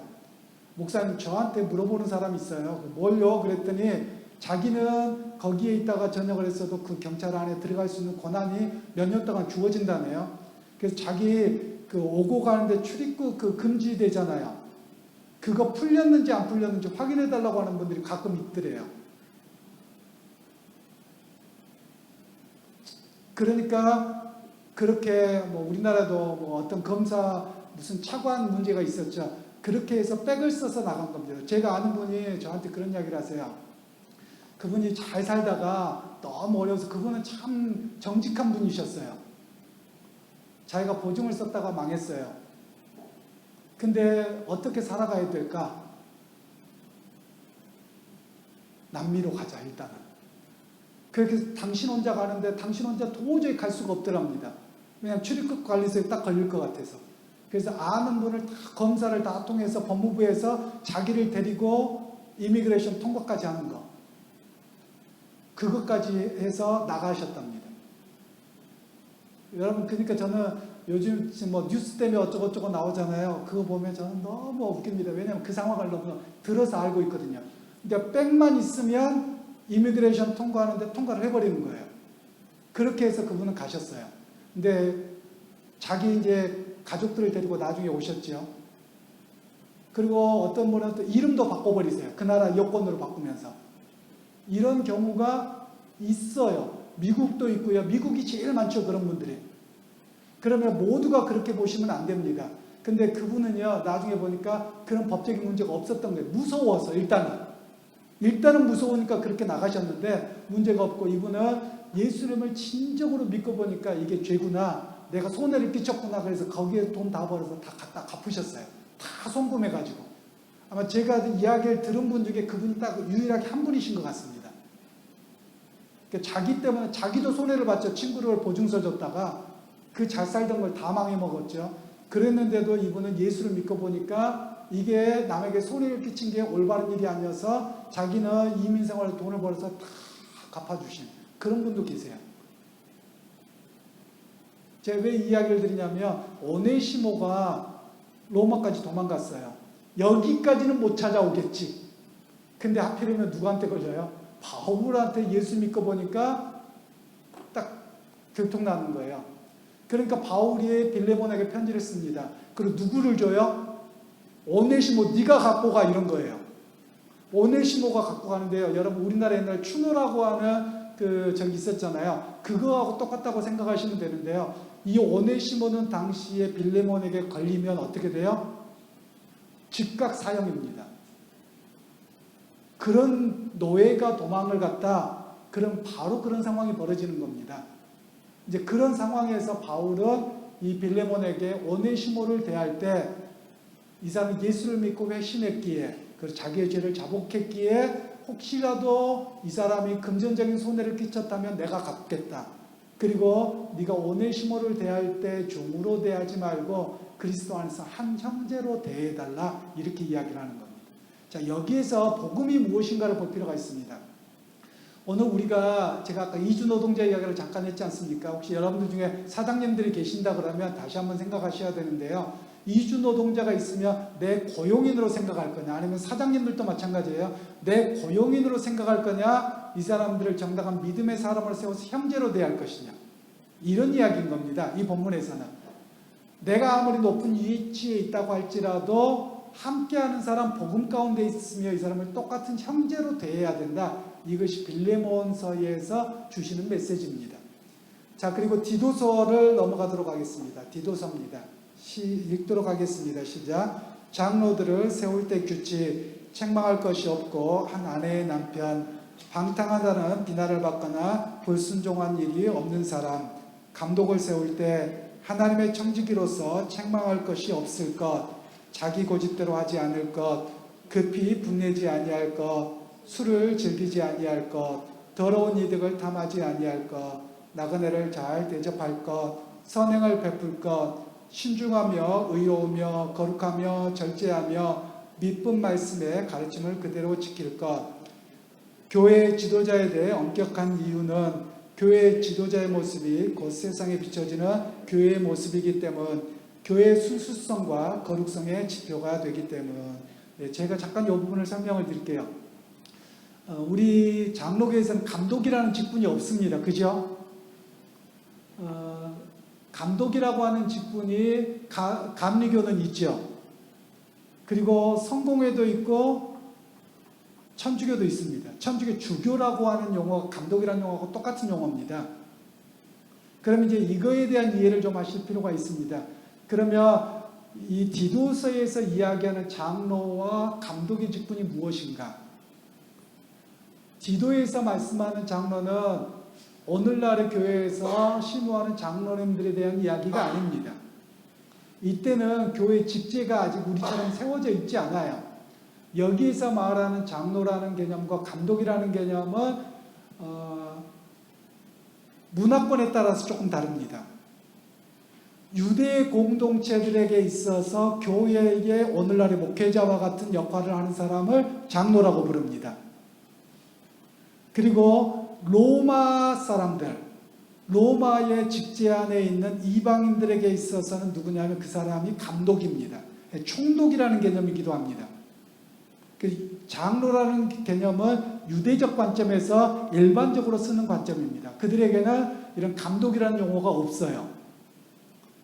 목사님, 저한테 물어보는 사람이 있어요. 뭘요? 그랬더니 자기는 거기에 있다가 전역을 했어도 그 경찰 안에 들어갈 수 있는 권한이 몇 년 동안 주어진다네요. 그래서 자기 그 오고 가는데 출입국 그 금지되잖아요. 그거 풀렸는지 안 풀렸는지 확인해 달라고 하는 분들이 가끔 있더래요. 그러니까 그렇게 뭐 우리나라도 뭐 어떤 검사 무슨 차관 문제가 있었죠. 그렇게 해서 백을 써서 나간 겁니다. 제가 아는 분이 저한테 그런 이야기를 하세요. 그분이 잘 살다가 너무 어려워서 그분은 참 정직한 분이셨어요. 자기가 보증을 썼다가 망했어요. 근데 어떻게 살아가야 될까? 남미로 가자 일단은. 그렇게 당신 혼자 가는데 당신 혼자 도저히 갈 수가 없더랍니다. 왜냐하면 출입국 관리소에 딱 걸릴 것 같아서. 그래서 아는 분을 다 검사를 다 통해서 법무부에서 자기를 데리고 이미그레이션 통과까지 하는 거. 그것까지 해서 나가셨답니다. 여러분, 그러니까 저는 요즘 뭐 뉴스 때문에 어쩌고저쩌고 나오잖아요. 그거 보면 저는 너무 웃깁니다. 왜냐하면 그 상황을 너무 들어서 알고 있거든요. 근데 백만 있으면 이미그레이션 통과하는데 통과를 해버리는 거예요. 그렇게 해서 그분은 가셨어요. 근데 자기 이제 가족들을 데리고 나중에 오셨죠. 그리고 어떤 분은 또 이름도 바꿔버리세요. 그 나라 여권으로 바꾸면서. 이런 경우가 있어요. 미국도 있고요. 미국이 제일 많죠. 그런 분들이. 그러면 모두가 그렇게 보시면 안 됩니다. 근데 그분은요. 나중에 보니까 그런 법적인 문제가 없었던 거예요. 무서워서 일단은 무서우니까 그렇게 나가셨는데 문제가 없고 이분은 예수님을 진정으로 믿고 보니까 이게 죄구나. 내가 손해를 끼쳤구나. 그래서 거기에 돈 다 벌어서 다 갖다 갚으셨어요. 다 송금해가지고. 아마 제가 이야기를 들은 분 중에 그분이 딱 유일하게 한 분이신 것 같습니다. 그러니까 자기 때문에 자기도 손해를 봤죠. 친구를 보증서 줬다가 그 잘 살던 걸 다 망해먹었죠. 그랬는데도 이분은 예수를 믿고 보니까 이게 남에게 손해를 끼친 게 올바른 일이 아니어서 자기는 이민생활로 돈을 벌어서 다 갚아주신 그런 분도 계세요. 제가 왜 이 이야기를 드리냐면 오네시모가 로마까지 도망갔어요. 여기까지는 못 찾아오겠지. 근데 하필이면 누구한테 걸려요? 바울한테 예수 믿고 보니까 딱 들통나는 거예요. 그러니까 바울이 빌레몬에게 편지를 씁니다. 그리고 누구를 줘요? 오네시모 네가 갖고 가 이런 거예요. 오네시모가 갖고 가는데요. 여러분 우리나라 옛날 추노라고 하는 저기 있었잖아요. 그거하고 똑같다고 생각하시면 되는데요. 이 오네시모는 당시에 빌레몬에게 걸리면 어떻게 돼요? 즉각 사형입니다. 그런 노예가 도망을 갔다. 그럼 바로 그런 상황이 벌어지는 겁니다. 이제 그런 상황에서 바울은 이 빌레몬에게 오네시모를 대할 때 이 사람이 예수를 믿고 회심했기에 그리고 자기의 죄를 자복했기에 혹시라도 이 사람이 금전적인 손해를 끼쳤다면 내가 갚겠다. 그리고 네가 오네시모를 대할 때 종으로 대하지 말고 그리스도 안에서 한 형제로 대해달라 이렇게 이야기를 하는 겁니다. 자, 여기에서 복음이 무엇인가를 볼 필요가 있습니다. 오늘 우리가 제가 아까 이주 노동자 이야기를 잠깐 했지 않습니까? 혹시 여러분들 중에 사장님들이 계신다 그러면 다시 한번 생각하셔야 되는데요. 이주 노동자가 있으면 내 고용인으로 생각할 거냐 아니면 사장님들도 마찬가지예요. 내 고용인으로 생각할 거냐 이 사람들을 정당한 믿음의 사람으로 세워서 형제로 대할 것이냐 이런 이야기인 겁니다. 이 본문에서는 내가 아무리 높은 위치에 있다고 할지라도 함께하는 사람 복음 가운데 있으며 이 사람을 똑같은 형제로 대해야 된다. 이것이 빌레몬서에서 주시는 메시지입니다. 자, 그리고 디도서를 넘어가도록 하겠습니다. 디도서입니다. 읽도록 하겠습니다. 시작. 장로들을 세울 때 규칙, 책망할 것이 없고 한 아내의 남편, 방탕하다는 비난을 받거나 불순종한 일이 없는 사람, 감독을 세울 때 하나님의 청지기로서 책망할 것이 없을 것, 자기 고집대로 하지 않을 것, 급히 분내지 아니할 것, 술을 즐기지 아니할 것, 더러운 이득을 탐하지 아니할 것, 나그네를 잘 대접할 것, 선행을 베풀 것, 신중하며 의로우며 거룩하며 절제하며 믿음 말씀의 가르침을 그대로 지킬 것. 교회 지도자에 대해 엄격한 이유는 교회 지도자의 모습이 곧 세상에 비춰지는 교회의 모습이기 때문, 교회의 순수성과 거룩성의 지표가 되기 때문. 제가 잠깐 이 부분을 설명을 드릴게요. 우리 장로교에서는 감독이라는 직분이 없습니다. 그죠? 감독이라고 하는 직분이 감리교는 있죠. 그리고 성공회도 있고 천주교도 있습니다. 천주교 주교라고 하는 용어가 감독이라는 용어하고 똑같은 용어입니다. 그럼 이제 이거에 대한 이해를 좀 하실 필요가 있습니다. 그러면 이 디도서에서 이야기하는 장로와 감독의 직분이 무엇인가? 디도에서 말씀하는 장로는 오늘날의 교회에서 신우하는 장로님들에 대한 이야기가 아닙니다. 이때는 교회 직제가 아직 우리처럼 세워져 있지 않아요. 여기에서 말하는 장로라는 개념과 감독이라는 개념은 문화권에 따라서 조금 다릅니다. 유대 공동체들에게 있어서 교회의 오늘날의 목회자와 같은 역할을 하는 사람을 장로라고 부릅니다. 그리고 로마 사람들, 로마의 직제 안에 있는 이방인들에게 있어서는 누구냐면 그 사람이 감독입니다. 총독이라는 개념이기도 합니다. 장로라는 개념은 유대적 관점에서 일반적으로 쓰는 관점입니다. 그들에게는 이런 감독이라는 용어가 없어요.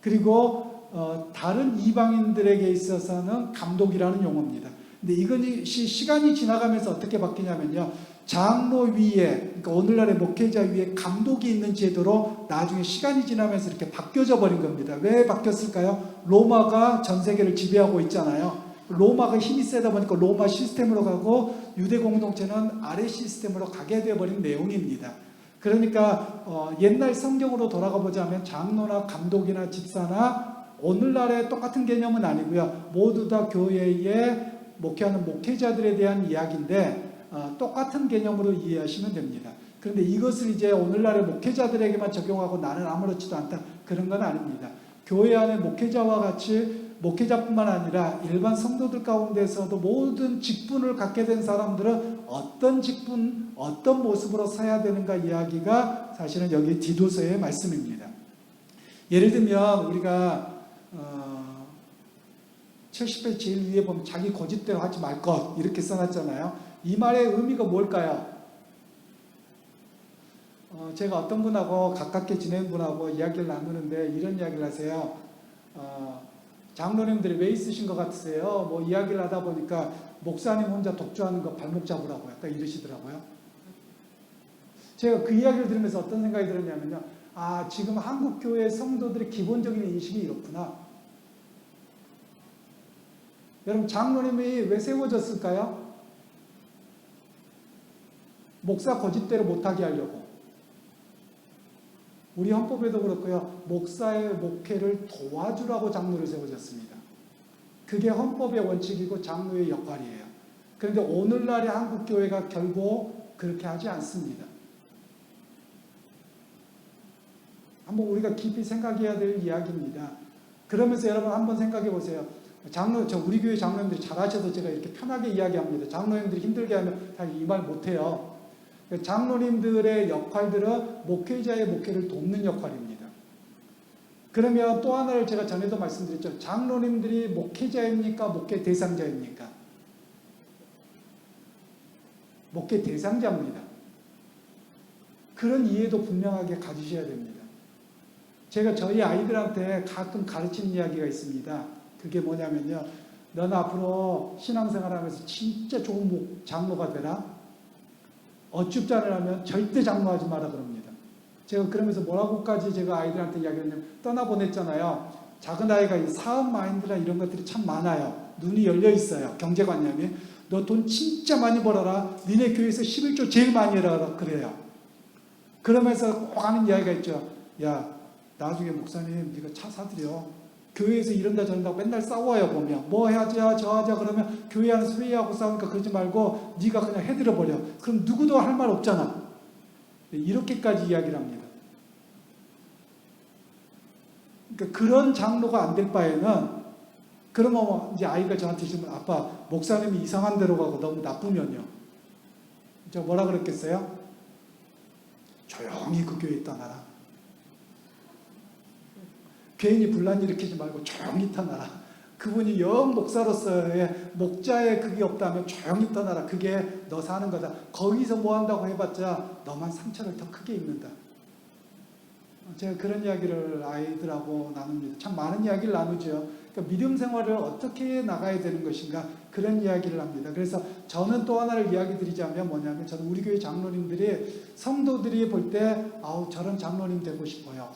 그리고 다른 이방인들에게 있어서는 감독이라는 용어입니다. 근데 이것이 시간이 지나가면서 어떻게 바뀌냐면요. 장로 위에, 그러니까 오늘날의 목회자 위에 감독이 있는 제도로 나중에 시간이 지나면서 이렇게 바뀌어져 버린 겁니다. 왜 바뀌었을까요? 로마가 전 세계를 지배하고 있잖아요. 로마가 힘이 세다 보니까 로마 시스템으로 가고 유대 공동체는 아래 시스템으로 가게 되어버린 내용입니다. 그러니까 옛날 성경으로 돌아가 보자면 장로나 감독이나 집사나 오늘날의 똑같은 개념은 아니고요. 모두 다 교회에 목회하는 목회자들에 대한 이야기인데 똑같은 개념으로 이해하시면 됩니다. 그런데 이것을 이제 오늘날의 목회자들에게만 적용하고 나는 아무렇지도 않다, 그런 건 아닙니다. 교회 안에 목회자와 같이 목회자뿐만 아니라 일반 성도들 가운데서도 모든 직분을 갖게 된 사람들은 어떤 직분, 어떤 모습으로 서야 되는가 이야기가 사실은 여기 디도서의 말씀입니다. 예를 들면 우리가 70회 제일 위에 보면 자기 고집대로 하지 말 것 이렇게 써놨잖아요. 이 말의 의미가 뭘까요? 제가 어떤 분하고 가깝게 지낸 분하고 이야기를 나누는데 이런 이야기를 하세요. 장로님들이 왜 있으신 것 같으세요? 뭐 이야기를 하다 보니까 목사님 혼자 독주하는 거 발목 잡으라고 약간 이러시더라고요. 제가 그 이야기를 들으면서 어떤 생각이 들었냐면요. 지금 한국교회 성도들의 기본적인 인식이 이렇구나. 여러분, 장로님이 왜 세워졌을까요? 목사 고집대로 못하게 하려고. 우리 헌법에도 그렇고요. 목사의 목회를 도와주라고 장로를 세워졌습니다. 그게 헌법의 원칙이고 장로의 역할이에요. 그런데 오늘날의 한국교회가 결국 그렇게 하지 않습니다. 한번 우리가 깊이 생각해야 될 이야기입니다. 그러면서 여러분 한번 생각해 보세요. 우리 교회 장로님들이 잘하셔서 제가 이렇게 편하게 이야기합니다. 장로님들이 힘들게 하면 다 이 말 못해요. 장로님들의 역할들은 목회자의 목회를 돕는 역할입니다. 그러면 또 하나를 제가 전에도 말씀드렸죠. 장로님들이 목회자입니까? 목회 대상자입니까? 목회 대상자입니다. 그런 이해도 분명하게 가지셔야 됩니다. 제가 저희 아이들한테 가끔 가르치는 이야기가 있습니다. 그게 뭐냐면요. 넌 앞으로 신앙생활하면서 진짜 좋은 장로가 되라. 어줍잖을 하면 절대 장로하지 마라 그럽니다. 제가 그러면서 뭐라고까지 제가 아이들한테 이야기했냐면 떠나보냈잖아요. 작은 아이가 이 사업 마인드나 이런 것들이 참 많아요. 눈이 열려 있어요. 경제관념이. 너 돈 진짜 많이 벌어라. 니네 교회에서 11조 제일 많이 해라. 그래요. 그러면서 꼭 하는 이야기가 있죠. 야, 나중에 목사님 네가 차 사드려. 교회에서 이런다 저런다고 맨날 싸워요. 보면 뭐 하자 저 하자 그러면 교회 안에서 회의하고 싸우니까 그러지 말고 네가 그냥 해드려 버려. 그럼 누구도 할 말 없잖아. 이렇게까지 이야기를 합니다. 그러니까 그런 장로가 안 될 바에는, 그러면 이제 아이가 저한테 지금 아빠 목사님이 이상한 데로 가고 너무 나쁘면요. 저 뭐라 그랬겠어요? 조용히 그 교회 떠나라. 괜히 분란 일으키지 말고 조용히 떠나라. 그분이 영 목사로서의 목자의 그게 없다면 조용히 떠나라. 그게 너 사는 거다. 거기서 뭐 한다고 해봤자 너만 상처를 더 크게 입는다. 제가 그런 이야기를 아이들하고 나눕니다. 참 많은 이야기를 나누죠. 그러니까 믿음 생활을 어떻게 나가야 되는 것인가, 그런 이야기를 합니다. 그래서 저는 또 하나를 이야기 드리자면 뭐냐면, 저는 우리 교회 장로님들이, 성도들이 볼 때 아우 저런 장로님 되고 싶어요.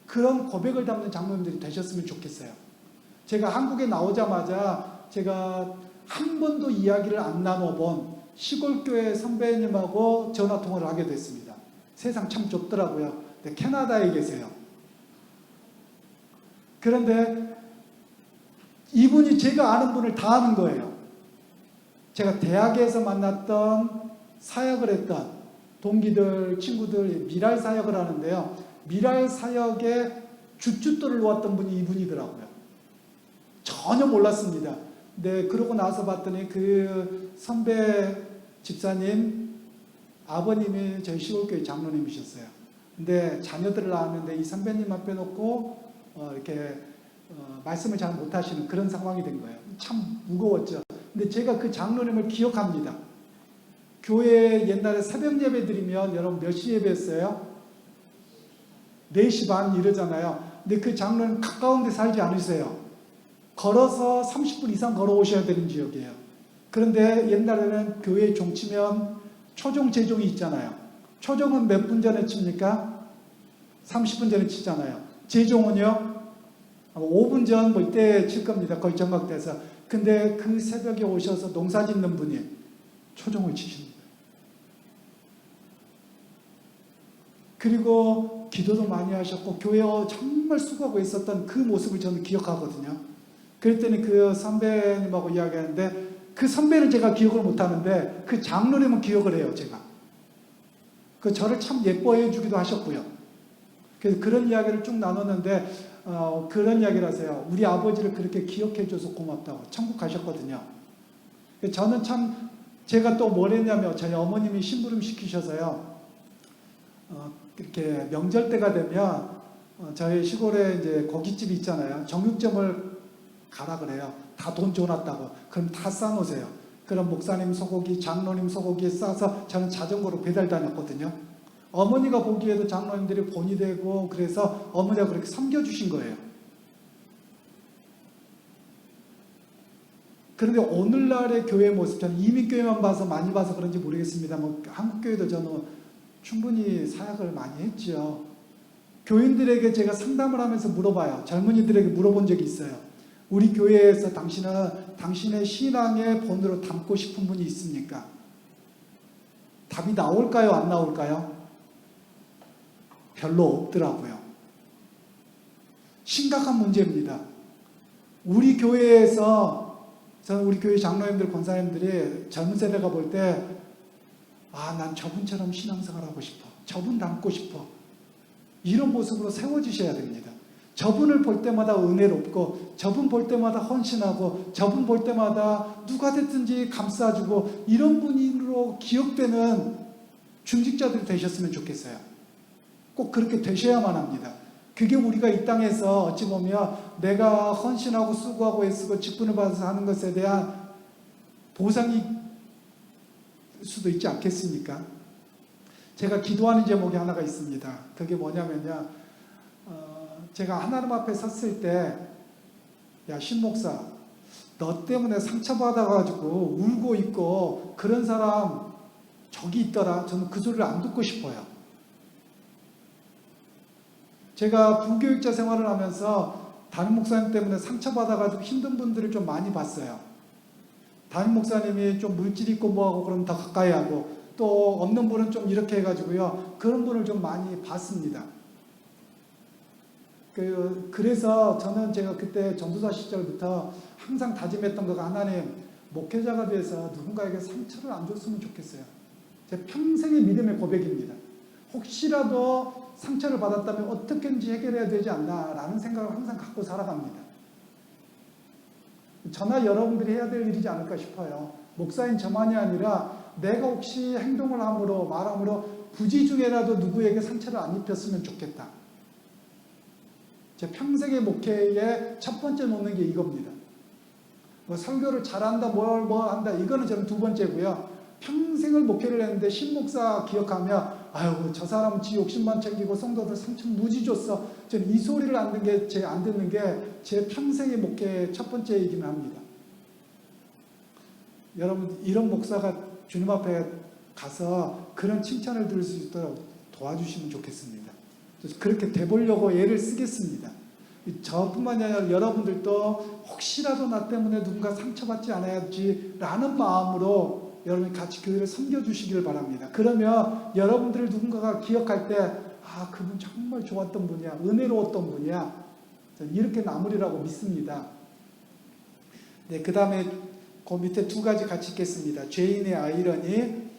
그런 고백을 담는 장로님들이 되셨으면 좋겠어요. 제가 한국에 나오자마자 제가 한 번도 이야기를 안 나눠본 시골교회 선배님하고 전화통화를 하게 됐습니다. 세상 참 좁더라고요. 근데 캐나다에 계세요. 그런데 이분이 제가 아는 분을 다 아는 거예요. 제가 대학에서 만났던, 사역을 했던 동기들, 친구들, 미랄 사역을 하는데요. 미랄 사역에 주춧돌을 놓았던 분이 이분이더라고요. 전혀 몰랐습니다. 근데 그러고 나서 봤더니 그 선배 집사님 아버님이 저희 시골교회 장로님이셨어요. 근데 자녀들을 낳았는데 이 선배님 앞에 놓고 이렇게 말씀을 잘 못하시는 그런 상황이 된 거예요. 참 무거웠죠. 근데 제가 그 장로님을 기억합니다. 교회 옛날에 새벽 예배 드리면 여러분 몇 시 예배했어요? 4시 반 이러잖아요. 근데 그 장로는 가까운 데 살지 않으세요. 걸어서 30분 이상 걸어오셔야 되는 지역이에요. 그런데 옛날에는 교회 종치면 초종, 재종이 있잖아요. 초종은 몇 분 전에 칩니까? 30분 전에 치잖아요. 재종은요? 5분 전 뭐 이때 칠 겁니다. 거의 정각돼서. 근데 그 새벽에 오셔서 농사 짓는 분이 초종을 치십니다. 그리고 기도도 많이 하셨고 교회에 정말 수고하고 있었던 그 모습을 저는 기억하거든요. 그랬더니 그 선배님하고 이야기하는데, 그 선배는 제가 기억을 못하는데 그 장로님은 기억을 해요. 제가 그 저를 참 예뻐해 주기도 하셨고요. 그래서 그런 이야기를 쭉 나눴는데 그런 이야기를 하세요. 우리 아버지를 그렇게 기억해 줘서 고맙다고. 천국 가셨거든요. 저는 참, 제가 또 뭘 했냐면 저희 어머님이 심부름 시키셔서요. 이렇게 명절 때가 되면 저희 시골에 이제 고깃집이 있잖아요. 정육점을 가라 그래요. 다 돈 줘놨다고. 그럼 다 싸놓으세요. 그럼 목사님 소고기, 장로님 소고기 싸서 저는 자전거로 배달 다녔거든요. 어머니가 보기에도 장로님들이 본이 되고, 그래서 어머니가 그렇게 섬겨주신 거예요. 그런데 오늘날의 교회 모습, 저는 이민교회만 봐서 많이 봐서 그런지 모르겠습니다. 뭐 한국교회도 저는 충분히 사역을 많이 했죠. 교인들에게 제가 상담을 하면서 물어봐요. 젊은이들에게 물어본 적이 있어요. 우리 교회에서 당신은 당신의 신앙의 본으로 담고 싶은 분이 있습니까? 답이 나올까요? 안 나올까요? 별로 없더라고요. 심각한 문제입니다. 우리 교회에서, 저는 우리 교회 장로님들, 권사님들이 젊은 세대가 볼 때, 아, 난 저분처럼 신앙생활하고 싶어. 저분 닮고 싶어. 이런 모습으로 세워주셔야 됩니다. 저분을 볼 때마다 은혜롭고, 저분 볼 때마다 헌신하고, 저분 볼 때마다 누가 됐든지 감싸주고, 이런 분으로 기억되는 중직자들이 되셨으면 좋겠어요. 꼭 그렇게 되셔야만 합니다. 그게 우리가 이 땅에서 어찌 보면 내가 헌신하고 수고하고 애쓰고 직분을 받아서 하는 것에 대한 보상이 수도 있지 않겠습니까? 제가 기도하는 제목이 하나가 있습니다. 그게 뭐냐면요. 제가 하나님 앞에 섰을 때, 야, 신목사, 너 때문에 상처받아가지고 울고 있고 그런 사람 저기 있더라. 저는 그 소리를 안 듣고 싶어요. 제가 부교육자 생활을 하면서 담임 목사님 때문에 상처받아가지고 힘든 분들을 좀 많이 봤어요. 담임 목사님이 좀 물질 있고 뭐하고 그러면 더 가까이 하고, 또 없는 분은 좀 이렇게 해가지고요. 그런 분을 좀 많이 봤습니다. 그래서 저는 제가 그때 전도사 시절부터 항상 다짐했던 거가, 하나님, 목회자가 돼서 누군가에게 상처를 안 줬으면 좋겠어요. 제 평생의 믿음의 고백입니다. 혹시라도 상처를 받았다면 어떻게든지 해결해야 되지 않나 라는 생각을 항상 갖고 살아갑니다. 저나 여러분들이 해야 될 일이지 않을까 싶어요. 목사인 저만이 아니라 내가 혹시 행동을 함으로 말함으로 부지 중에라도 누구에게 상처를 안 입혔으면 좋겠다. 제 평생의 목회의 첫 번째 놓는 게 이겁니다. 뭐 설교를 잘한다, 뭐 한다, 이거는 저는 두 번째고요. 평생을 목회를 했는데 신목사 기억하면, 아유, 저 사람은 지 욕심만 챙기고 성도들 상처 무지 줬어. 저는 이 소리를 안 듣는 게 제 평생의 목회의 첫 번째이기는 합니다. 여러분, 이런 목사가 주님 앞에 가서 그런 칭찬을 들을 수 있도록 도와주시면 좋겠습니다. 그래서 그렇게 돼보려고 애를 쓰겠습니다. 저뿐만이 아니라 여러분들도 혹시라도 나 때문에 누군가 상처받지 않아야지 라는 마음으로 여러분이 같이 교회를 섬겨주시기를 바랍니다. 그러면 여러분들을 누군가가 기억할 때, 아, 그분 정말 좋았던 분이야, 은혜로웠던 분이야, 이렇게 남으리라고 믿습니다. 네, 그 다음에 그 밑에 두 가지 같이 읽겠습니다. 죄인의 아이러니,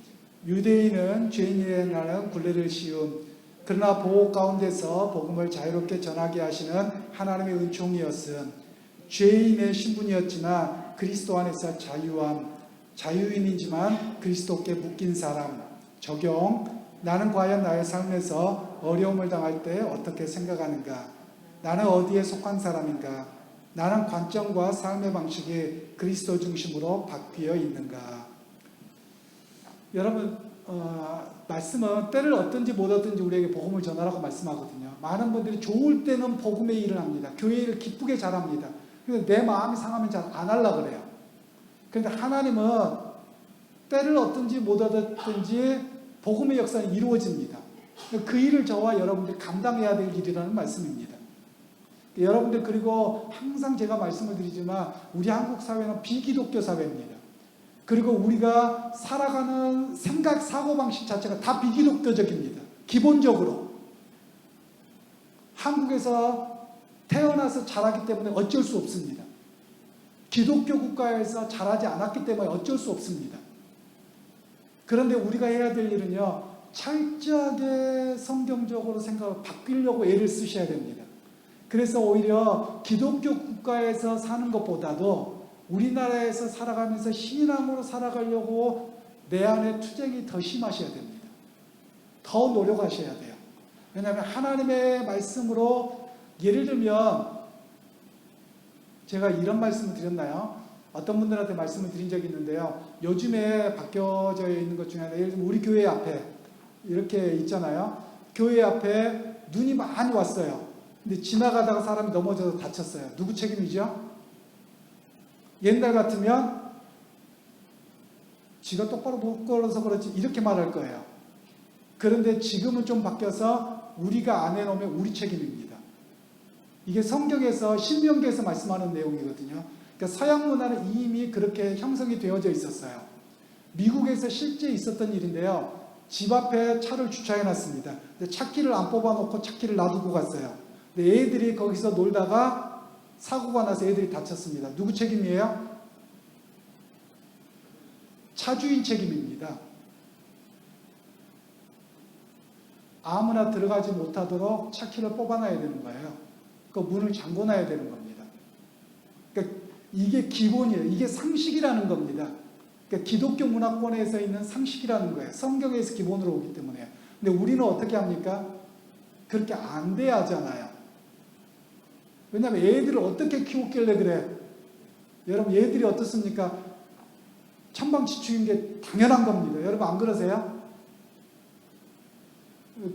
유대인은 죄인의 나는 굴레를 씌움, 그러나 보호 가운데서 복음을 자유롭게 전하게 하시는 하나님의 은총이었음. 죄인의 신분이었지만 그리스도 안에서 자유인이지만 그리스도께 묶인 사람. 적용, 나는 과연 나의 삶에서 어려움을 당할 때 어떻게 생각하는가? 나는 어디에 속한 사람인가? 나는 관점과 삶의 방식이 그리스도 중심으로 바뀌어 있는가? 여러분, 말씀은 때를 얻든지 못 얻든지 우리에게 복음을 전하라고 말씀하거든요. 많은 분들이 좋을 때는 복음의 일을 합니다. 교회 일을 기쁘게 잘합니다. 근데 내 마음이 상하면 잘 안 하려고 그래요. 그런데 하나님은 때를 얻든지 못 얻든지 복음의 역사는 이루어집니다. 그 일을 저와 여러분들이 감당해야 될 일이라는 말씀입니다. 여러분들, 그리고 항상 제가 말씀을 드리지만 우리 한국 사회는 비기독교 사회입니다. 그리고 우리가 살아가는 생각, 사고방식 자체가 다 비기독교적입니다. 기본적으로. 한국에서 태어나서 자라기 때문에 어쩔 수 없습니다. 기독교 국가에서 자라지 않았기 때문에 어쩔 수 없습니다. 그런데 우리가 해야 될 일은요, 철저하게 성경적으로 생각을 바뀌려고 애를 쓰셔야 됩니다. 그래서 오히려 기독교 국가에서 사는 것보다도 우리나라에서 살아가면서 신앙으로 살아가려고 내 안에 투쟁이 더 심하셔야 됩니다. 더 노력하셔야 돼요. 왜냐하면 하나님의 말씀으로, 예를 들면 제가 이런 말씀을 드렸나요? 어떤 분들한테 말씀을 드린 적이 있는데요. 요즘에 바뀌어져 있는 것 중에 하나, 예를 들면 우리 교회 앞에 이렇게 있잖아요. 교회 앞에 눈이 많이 왔어요. 근데 지나가다가 사람이 넘어져서 다쳤어요. 누구 책임이죠? 옛날 같으면 지가 똑바로 못 걸어서 그렇지 이렇게 말할 거예요. 그런데 지금은 좀 바뀌어서 우리가 안 해놓으면 우리 책임입니다. 이게 성경에서, 신명기에서 말씀하는 내용이거든요. 그러니까 서양 문화는 이미 그렇게 형성이 되어져 있었어요. 미국에서 실제 있었던 일인데요. 집 앞에 차를 주차해놨습니다. 근데 차키를 안 뽑아놓고 차키를 놔두고 갔어요. 근데 애들이 거기서 놀다가 사고가 나서 애들이 다쳤습니다. 누구 책임이에요? 차주인 책임입니다. 아무나 들어가지 못하도록 차키를 뽑아놔야 되는 거예요. 그 문을 잠궈놔야 되는 겁니다. 그러니까 이게 기본이에요. 이게 상식이라는 겁니다. 그러니까 기독교 문화권에서 있는 상식이라는 거예요. 성경에서 기본으로 오기 때문에. 근데 우리는 어떻게 합니까? 그렇게 안 돼야 하잖아요. 왜냐하면 애들을 어떻게 키웠길래 그래? 여러분, 얘들이 어떻습니까? 천방지축인 게 당연한 겁니다. 여러분 안 그러세요?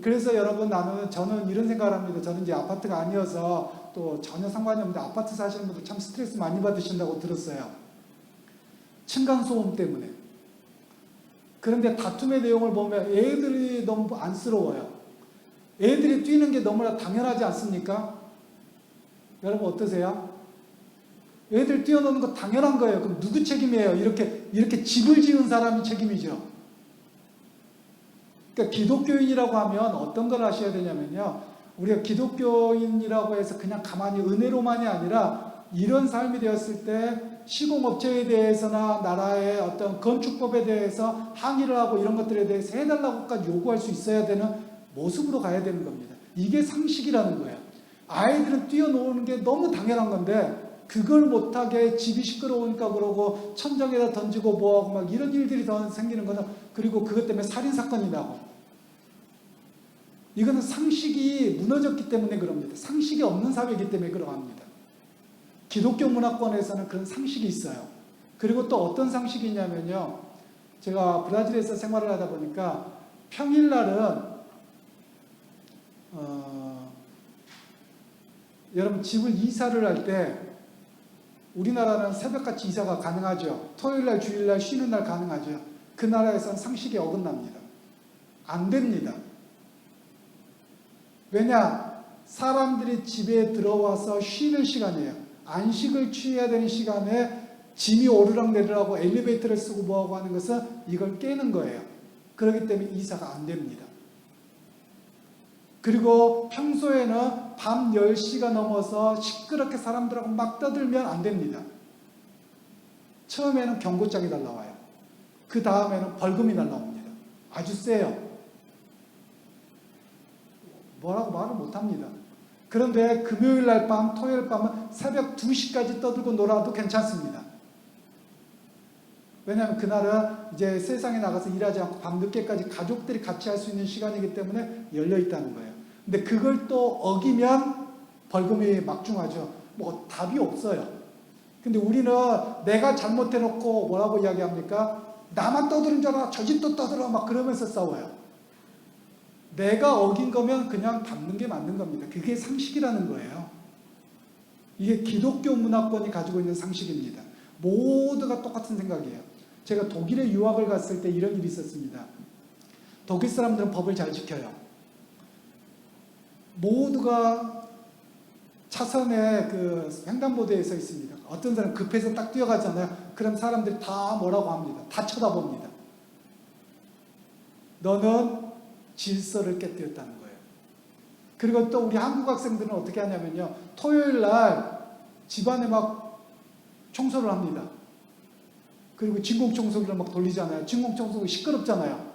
그래서 여러분, 저는 이런 생각을 합니다. 저는 이제 아파트가 아니어서 또 전혀 상관이 없는데, 아파트 사시는 분들 참 스트레스 많이 받으신다고 들었어요. 층간소음 때문에. 그런데 다툼의 내용을 보면 애들이 너무 안쓰러워요. 애들이 뛰는 게 너무나 당연하지 않습니까? 여러분 어떠세요? 애들 뛰어노는 거 당연한 거예요. 그럼 누구 책임이에요? 이렇게 집을 지은 사람이 책임이죠. 그러니까 기독교인이라고 하면 어떤 걸 아셔야 되냐면요. 우리가 기독교인이라고 해서 그냥 가만히 은혜로만이 아니라 이런 삶이 되었을 때 시공업체에 대해서나 나라의 어떤 건축법에 대해서 항의를 하고 이런 것들에 대해서 해달라고까지 요구할 수 있어야 되는 모습으로 가야 되는 겁니다. 이게 상식이라는 거예요. 아이들은 뛰어노는 게 너무 당연한 건데 그걸 못하게 집이 시끄러우니까 그러고 천장에다 던지고 뭐하고 막 이런 일들이 더 생기는 거는 그리고 그것 때문에 살인사건이 나고 이거는 상식이 무너졌기 때문에 그럽니다. 상식이 없는 사회이기 때문에 그러합니다. 기독교 문화권에서는 그런 상식이 있어요. 그리고 또 어떤 상식이 있냐면요. 제가 브라질에서 생활을 하다 보니까 평일날은 여러분 집을 이사를 할 때 우리나라는 새벽같이 이사가 가능하죠. 토요일날 주일날 쉬는 날 가능하죠. 그 나라에서는 상식이 어긋납니다. 안 됩니다. 왜냐? 사람들이 집에 들어와서 쉬는 시간이에요. 안식을 취해야 되는 시간에 짐이 오르락내리락하고 엘리베이터를 쓰고 뭐하고 하는 것은 이걸 깨는 거예요. 그렇기 때문에 이사가 안 됩니다. 그리고 평소에는 밤 10시가 넘어서 시끄럽게 사람들하고 막 떠들면 안 됩니다. 처음에는 경고장이 날라와요. 그 다음에는 벌금이 날라옵니다. 아주 세요. 뭐라고 말을 못합니다. 그런데 금요일 날 밤, 토요일 밤은 새벽 2시까지 떠들고 놀아도 괜찮습니다. 왜냐하면 그날은 이제 세상에 나가서 일하지 않고 밤늦게까지 가족들이 같이 할 수 있는 시간이기 때문에 열려 있다는 거예요. 근데 그걸 또 어기면 벌금이 막중하죠. 뭐 답이 없어요. 근데 우리는 내가 잘못해놓고 뭐라고 이야기합니까? 나만 떠드는 줄 알아. 저 집도 떠들어. 막 그러면서 싸워요. 내가 어긴 거면 그냥 닫는 게 맞는 겁니다. 그게 상식이라는 거예요. 이게 기독교 문화권이 가지고 있는 상식입니다. 모두가 똑같은 생각이에요. 제가 독일에 유학을 갔을 때 이런 일이 있었습니다. 독일 사람들은 법을 잘 지켜요. 모두가 차선에 그 횡단보도에 서 있습니다. 어떤 사람 급해서 딱 뛰어가잖아요. 그럼 사람들이 다 뭐라고 합니다. 다 쳐다봅니다. 너는 질서를 깨뜨렸다는 거예요. 그리고 또 우리 한국 학생들은 어떻게 하냐면요. 토요일 날 집안에 막 청소를 합니다. 그리고 진공청소기를 막 돌리잖아요. 진공청소기 시끄럽잖아요.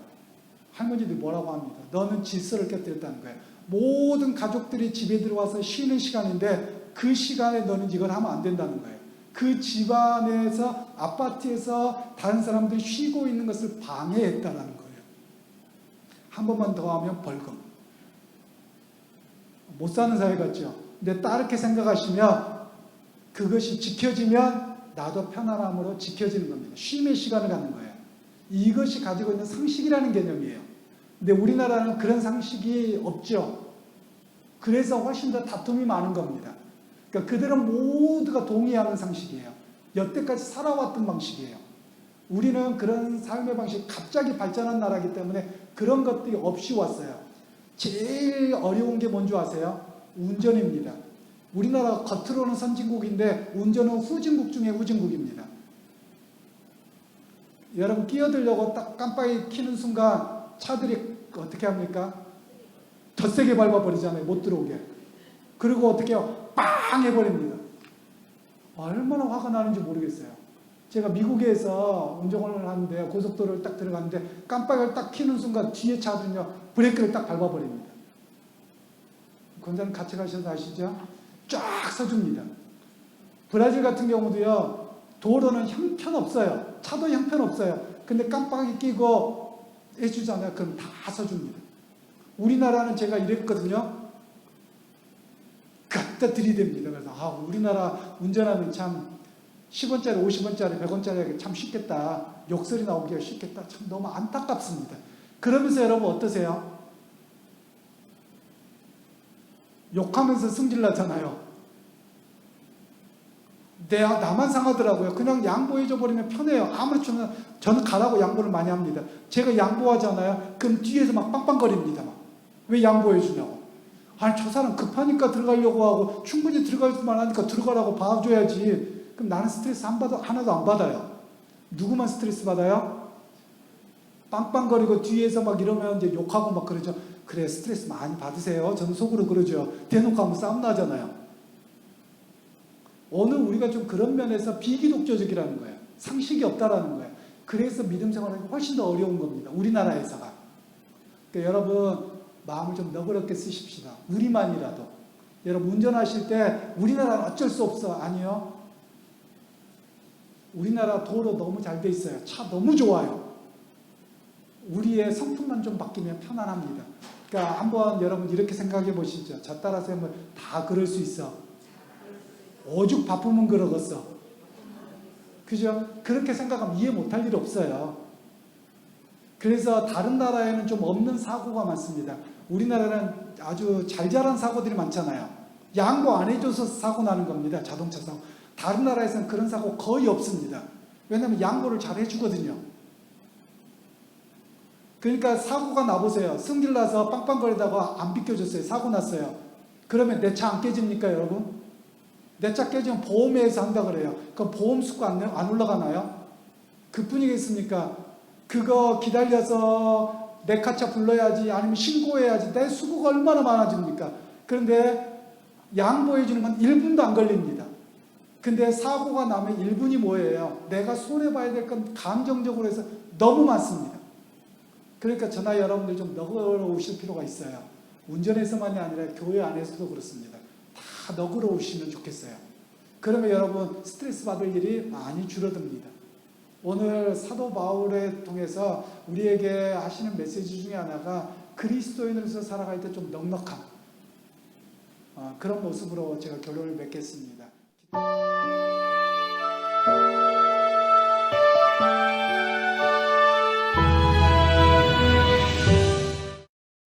할머니들이 뭐라고 합니다. 너는 질서를 깨뜨렸다는 거예요. 모든 가족들이 집에 들어와서 쉬는 시간인데 그 시간에 너는 이걸 하면 안 된다는 거예요. 그 집안에서 아파트에서 다른 사람들이 쉬고 있는 것을 방해했다는 거예요. 한 번만 더 하면 벌금. 못 사는 사회 같죠. 근데 따르게 생각하시면 그것이 지켜지면 나도 편안함으로 지켜지는 겁니다. 쉼의 시간을 갖는 거예요. 이것이 가지고 있는 상식이라는 개념이에요. 근데 우리나라는 그런 상식이 없죠. 그래서 훨씬 더 다툼이 많은 겁니다. 그러니까 그들은 모두가 동의하는 상식이에요. 여태까지 살아왔던 방식이에요. 우리는 그런 삶의 방식이 갑자기 발전한 나라이기 때문에 그런 것들이 없이 왔어요. 제일 어려운 게 뭔지 아세요? 운전입니다. 우리나라가 겉으로는 선진국인데 운전은 후진국 중에 후진국입니다. 여러분 끼어들려고 딱 깜빡이 켜는 순간 차들이 어떻게 합니까? 더 세게 밟아버리잖아요. 못 들어오게. 그리고 어떻게 해요? 빵 해버립니다. 얼마나 화가 나는지 모르겠어요. 제가 미국에서 운전을 하는데 고속도로를 딱 들어갔는데 깜빡이를 딱 켜는 순간 뒤에 차들은요 브레이크를 딱 밟아버립니다. 권사님 같이 가셔서 아시죠? 쫙 서줍니다. 브라질 같은 경우도요 도로는 형편없어요. 차도 형편없어요. 근데 깜빡이 끼고 해주잖아요. 그럼 다 서줍니다. 우리나라는 제가 이랬거든요. 갖다 들이댑니다. 그래서 우리나라 운전하면 참 10원짜리, 50원짜리, 100원짜리 참 쉽겠다. 욕설이 나오기가 쉽겠다. 참 너무 안타깝습니다. 그러면서 여러분 어떠세요? 욕하면서 승질나잖아요. 나만 상하더라고요. 그냥 양보해줘 버리면 편해요. 아무렇지 않으면 저는 가라고 양보를 많이 합니다. 제가 양보하잖아요. 그럼 뒤에서 막 빵빵거립니다. 막. 왜 양보해 주냐고. 아니 저 사람 급하니까 들어가려고 하고 충분히 들어갈 만 하니까 들어가라고 봐줘야지. 그럼 나는 스트레스 하나도 안 받아요. 누구만 스트레스 받아요? 빵빵거리고 뒤에서 막 이러면 이제 욕하고 막 그러죠. 그래 스트레스 많이 받으세요. 저는 속으로 그러죠. 대놓고 하면 싸움 나잖아요. 오늘 우리가 좀 그런 면에서 비기독교적이라는 거예요. 상식이 없다라는 거예요. 그래서 믿음 생활하기 훨씬 더 어려운 겁니다. 우리나라에서가. 그러니까 여러분 마음을 좀 너그럽게 쓰십시다. 우리만이라도. 여러분 운전하실 때 우리나라는 어쩔 수 없어. 아니요. 우리나라 도로 너무 잘 돼 있어요. 차 너무 좋아요. 우리의 성품만 좀 바뀌면 편안합니다. 그러니까 한번 여러분 이렇게 생각해 보시죠. 저 따라서 하면 다 그럴 수 있어. 오죽 바쁘면 그러겠어. 그죠? 그렇게 생각하면 이해 못할 일 없어요. 그래서 다른 나라에는 좀 없는 사고가 많습니다. 우리나라는 아주 잘 자란 사고들이 많잖아요. 양보 안 해줘서 사고 나는 겁니다. 자동차 사고. 다른 나라에서는 그런 사고 거의 없습니다. 왜냐하면 양보를 잘 해주거든요. 그러니까 사고가 나보세요. 승질 나서 빵빵거리다가 안 비켜줬어요. 사고 났어요. 그러면 내 차 안 깨집니까 여러분? 내 차 깨지면 보험회에서 한다 그래요. 그럼 보험 수가 안 올라가나요? 그뿐이겠습니까? 그거 기다려서 내 카차 불러야지 아니면 신고해야지 내 수고가 얼마나 많아집니까? 그런데 양보해 주는 건 1분도 안 걸립니다. 근데 사고가 나면 1분이 뭐예요? 내가 손해봐야 될 건 감정적으로 해서 너무 많습니다. 그러니까 저나 여러분들 좀 너그러우실 필요가 있어요. 운전에서만이 아니라 교회 안에서도 그렇습니다. 다 너그러우시면 좋겠어요. 그러면 여러분 스트레스 받을 일이 많이 줄어듭니다. 오늘 사도 바울을 통해서 우리에게 하시는 메시지 중에 하나가 그리스도인으로서 살아갈 때 좀 넉넉함, 그런 모습으로 제가 결론을 맺겠습니다.